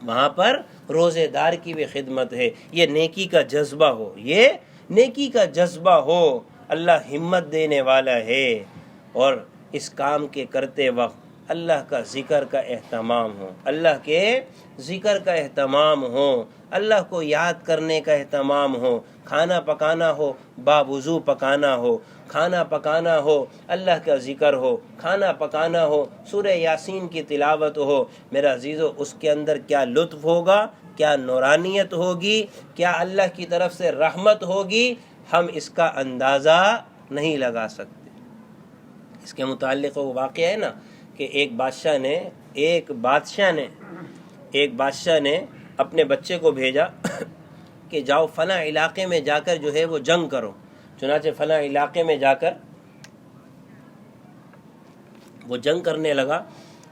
وہاں پر روزے دار کی بھی خدمت ہے۔ یہ نیکی کا جذبہ ہو، یہ نیکی کا جذبہ ہو، اللہ ہمت دینے والا ہے۔ اور اس کام کے کرتے وقت اللہ کا ذکر کا اہتمام ہو، اللہ کے ذکر کا اہتمام ہو، اللہ کو یاد کرنے کا اہتمام ہو۔ کھانا پکانا ہو باوضو پکانا ہو، کھانا پکانا ہو اللہ کا ذکر ہو، کھانا پکانا ہو سورہ یاسین کی تلاوت ہو۔ میرا عزیزو، اس کے اندر کیا لطف ہوگا، کیا نورانیت ہوگی، کیا اللہ کی طرف سے رحمت ہوگی، ہم اس کا اندازہ نہیں لگا سکتے۔ اس کے متعلق وہ واقعہ ہے نا کہ ایک بادشاہ نے اپنے بچے کو بھیجا کہ جاؤ فلاں علاقے میں جا کر جو ہے وہ جنگ کرو۔ چنانچہ فلاں علاقے میں جا کر وہ جنگ کرنے لگا،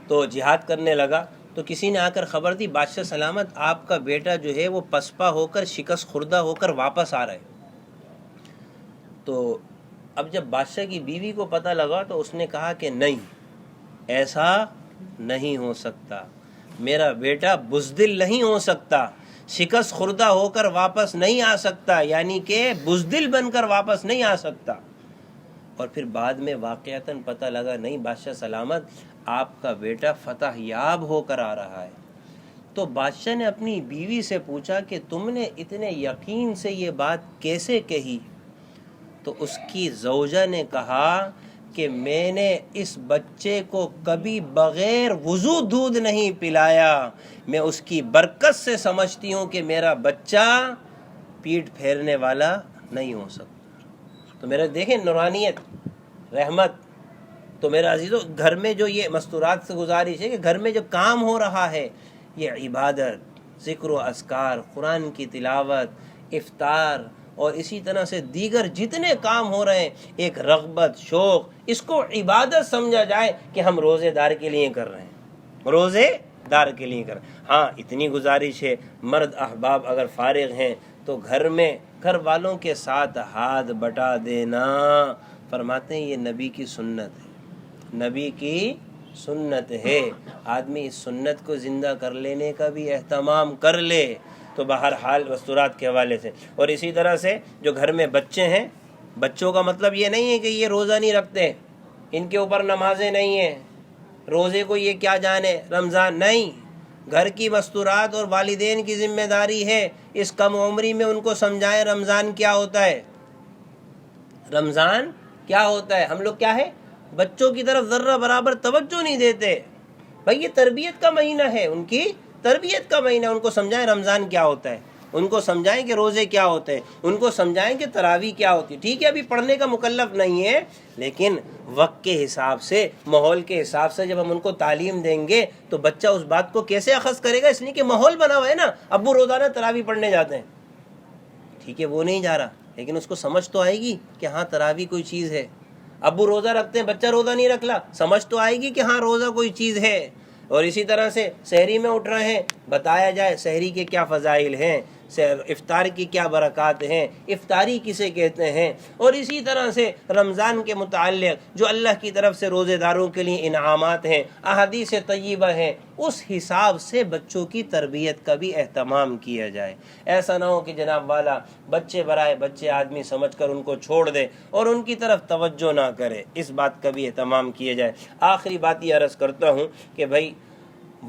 تو جہاد کرنے لگا۔ تو کسی نے آ کر خبر دی، بادشاہ سلامت آپ کا بیٹا جو ہے وہ پسپا ہو کر شکست خوردہ ہو کر واپس آ رہا ہے۔ تو اب جب بادشاہ کی بیوی کو پتہ لگا تو اس نے کہا کہ نہیں، ایسا نہیں ہو سکتا، میرا بیٹا بزدل نہیں ہو سکتا، شکست خوردہ ہو کر واپس نہیں آ سکتا، یعنی کہ بزدل بن کر واپس نہیں آ سکتا۔ اور پھر بعد میں واقعتاً پتہ لگا نہیں، بادشاہ سلامت آپ کا بیٹا فتح یاب ہو کر آ رہا ہے۔ تو بادشاہ نے اپنی بیوی سے پوچھا کہ تم نے اتنے یقین سے یہ بات کیسے کہی؟ تو اس کی زوجہ نے کہا کہ میں نے اس بچے کو کبھی بغیر وضو دودھ نہیں پلایا، میں اس کی برکت سے سمجھتی ہوں کہ میرا بچہ پیٹ پھیرنے والا نہیں ہو سکتا۔ تو میرا دیکھیں نورانیت، رحمت۔ تو میرا عزیزو، گھر میں جو یہ مستورات سے گزارش ہے کہ گھر میں جو کام ہو رہا ہے، یہ عبادت، ذکر و اذکار، قرآن کی تلاوت، افطار اور اسی طرح سے دیگر جتنے کام ہو رہے ہیں، ایک رغبت، شوق، اس کو عبادت سمجھا جائے کہ ہم روزے دار کے لیے کر رہے ہیں، روزے دار کے لیے کر رہے ہیں۔ ہاں، اتنی گزارش ہے، مرد احباب اگر فارغ ہیں تو گھر میں گھر والوں کے ساتھ ہاتھ بٹا دینا، فرماتے ہیں یہ نبی کی سنت ہے، نبی کی سنت ہے۔ آدمی اس سنت کو زندہ کر لینے کا بھی اہتمام کر لے تو بہرحال مستورات کے حوالے سے۔ اور اسی طرح سے جو گھر میں بچے ہیں، بچوں کا مطلب یہ نہیں ہے کہ یہ روزہ نہیں رکھتے، ان کے اوپر نمازیں نہیں ہیں، روزے کو یہ کیا جانے، رمضان نہیں۔ گھر کی مستورات اور والدین کی ذمہ داری ہے، اس کم عمری میں ان کو سمجھائیں رمضان کیا ہوتا ہے، رمضان کیا ہوتا ہے۔ ہم لوگ کیا ہے، بچوں کی طرف ذرہ برابر توجہ نہیں دیتے۔ بھائی یہ تربیت کا مہینہ ہے، ان کی تربیت کا مہینہ، ان کو سمجھائیں رمضان کیا ہوتا ہے، ان کو سمجھائیں کہ روزے کیا ہوتے ہیں، ان کو سمجھائیں کہ تراویح کیا ہوتی ہے۔ ٹھیک ہے، ابھی پڑھنے کا مکلف نہیں ہے، لیکن وقت کے حساب سے، ماحول کے حساب سے جب ہم ان کو تعلیم دیں گے تو بچہ اس بات کو کیسے اخذ کرے گا؟ اس لیے کہ ماحول بنا ہوا ہے نا، ابو روزانہ تراویح پڑھنے جاتے ہیں، ٹھیک ہے وہ نہیں جا رہا، لیکن اس کو سمجھ تو آئے گی کہ ہاں تراویح کوئی چیز ہے۔ ابو روزہ رکھتے ہیں، بچہ روزہ نہیں رکھ رہا، سمجھ تو آئے گی کہ ہاں روزہ کوئی چیز ہے۔ اور اسی طرح سے سحری میں اٹھ رہے ہیں، بتایا جائے سحری کے کیا فضائل ہیں، افطار کی کیا برکات ہیں، افطاری کسے کہتے ہیں۔ اور اسی طرح سے رمضان کے متعلق جو اللہ کی طرف سے روزے داروں کے لیے انعامات ہیں، احادیث طیبہ ہیں، اس حساب سے بچوں کی تربیت کا بھی اہتمام کیا جائے۔ ایسا نہ ہو کہ جناب والا بچے برائے بچے آدمی سمجھ کر ان کو چھوڑ دے اور ان کی طرف توجہ نہ کرے، اس بات کا بھی اہتمام کیا جائے۔ آخری بات یہ عرض کرتا ہوں کہ بھائی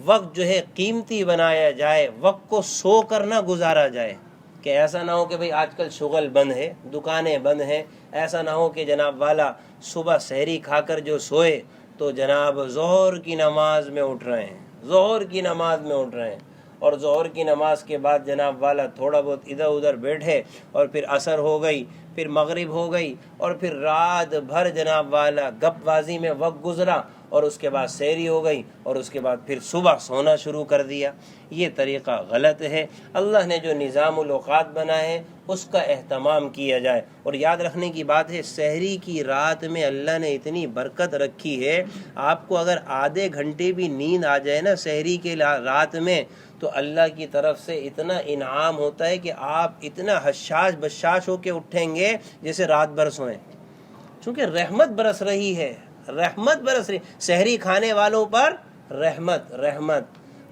وقت جو ہے قیمتی بنایا جائے، وقت کو سو کر نہ گزارا جائے، کہ ایسا نہ ہو کہ بھئی آج کل شغل بند ہے، دکانیں بند ہیں، ایسا نہ ہو کہ جناب والا صبح سحری کھا کر جو سوئے تو جناب ظہر کی نماز میں اٹھ رہے ہیں، ظہر کی نماز میں اٹھ رہے ہیں، اور ظہر کی نماز کے بعد جناب والا تھوڑا بہت ادھر ادھر بیٹھے، اور پھر عصر ہو گئی، پھر مغرب ہو گئی، اور پھر رات بھر جناب والا گپ بازی میں وقت گزرا، اور اس کے بعد سحری ہو گئی، اور اس کے بعد پھر صبح سونا شروع کر دیا۔ یہ طریقہ غلط ہے۔ اللہ نے جو نظام الاوقات بنائے ہیں اس کا اہتمام کیا جائے۔ اور یاد رکھنے کی بات ہے، سحری کی رات میں اللہ نے اتنی برکت رکھی ہے، آپ کو اگر آدھے گھنٹے بھی نیند آ جائے نا سحری کے رات میں، تو اللہ کی طرف سے اتنا انعام ہوتا ہے کہ آپ اتنا حشاش بشاش ہو کے اٹھیں گے جیسے رات بھر سوئیں، چونکہ رحمت برس رہی ہے، رحمت برس رہی، سحری کھانے والوں پر رحمت رحمت۔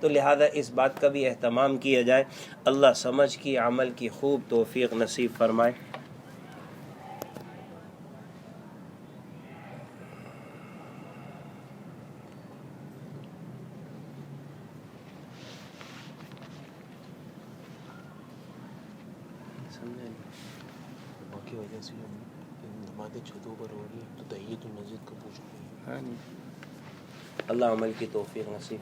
تو لہذا اس بات کا بھی اہتمام کیا جائے۔ اللہ سمجھ کی عمل کی خوب توفیق نصیب فرمائے۔ کی وجہ سے نمازیں چھتوں پر ہو رہی ہیں تو تحیۃ المسجد کا پوچھ رہی ہے۔ اللہ عمل کی توفیق نصیب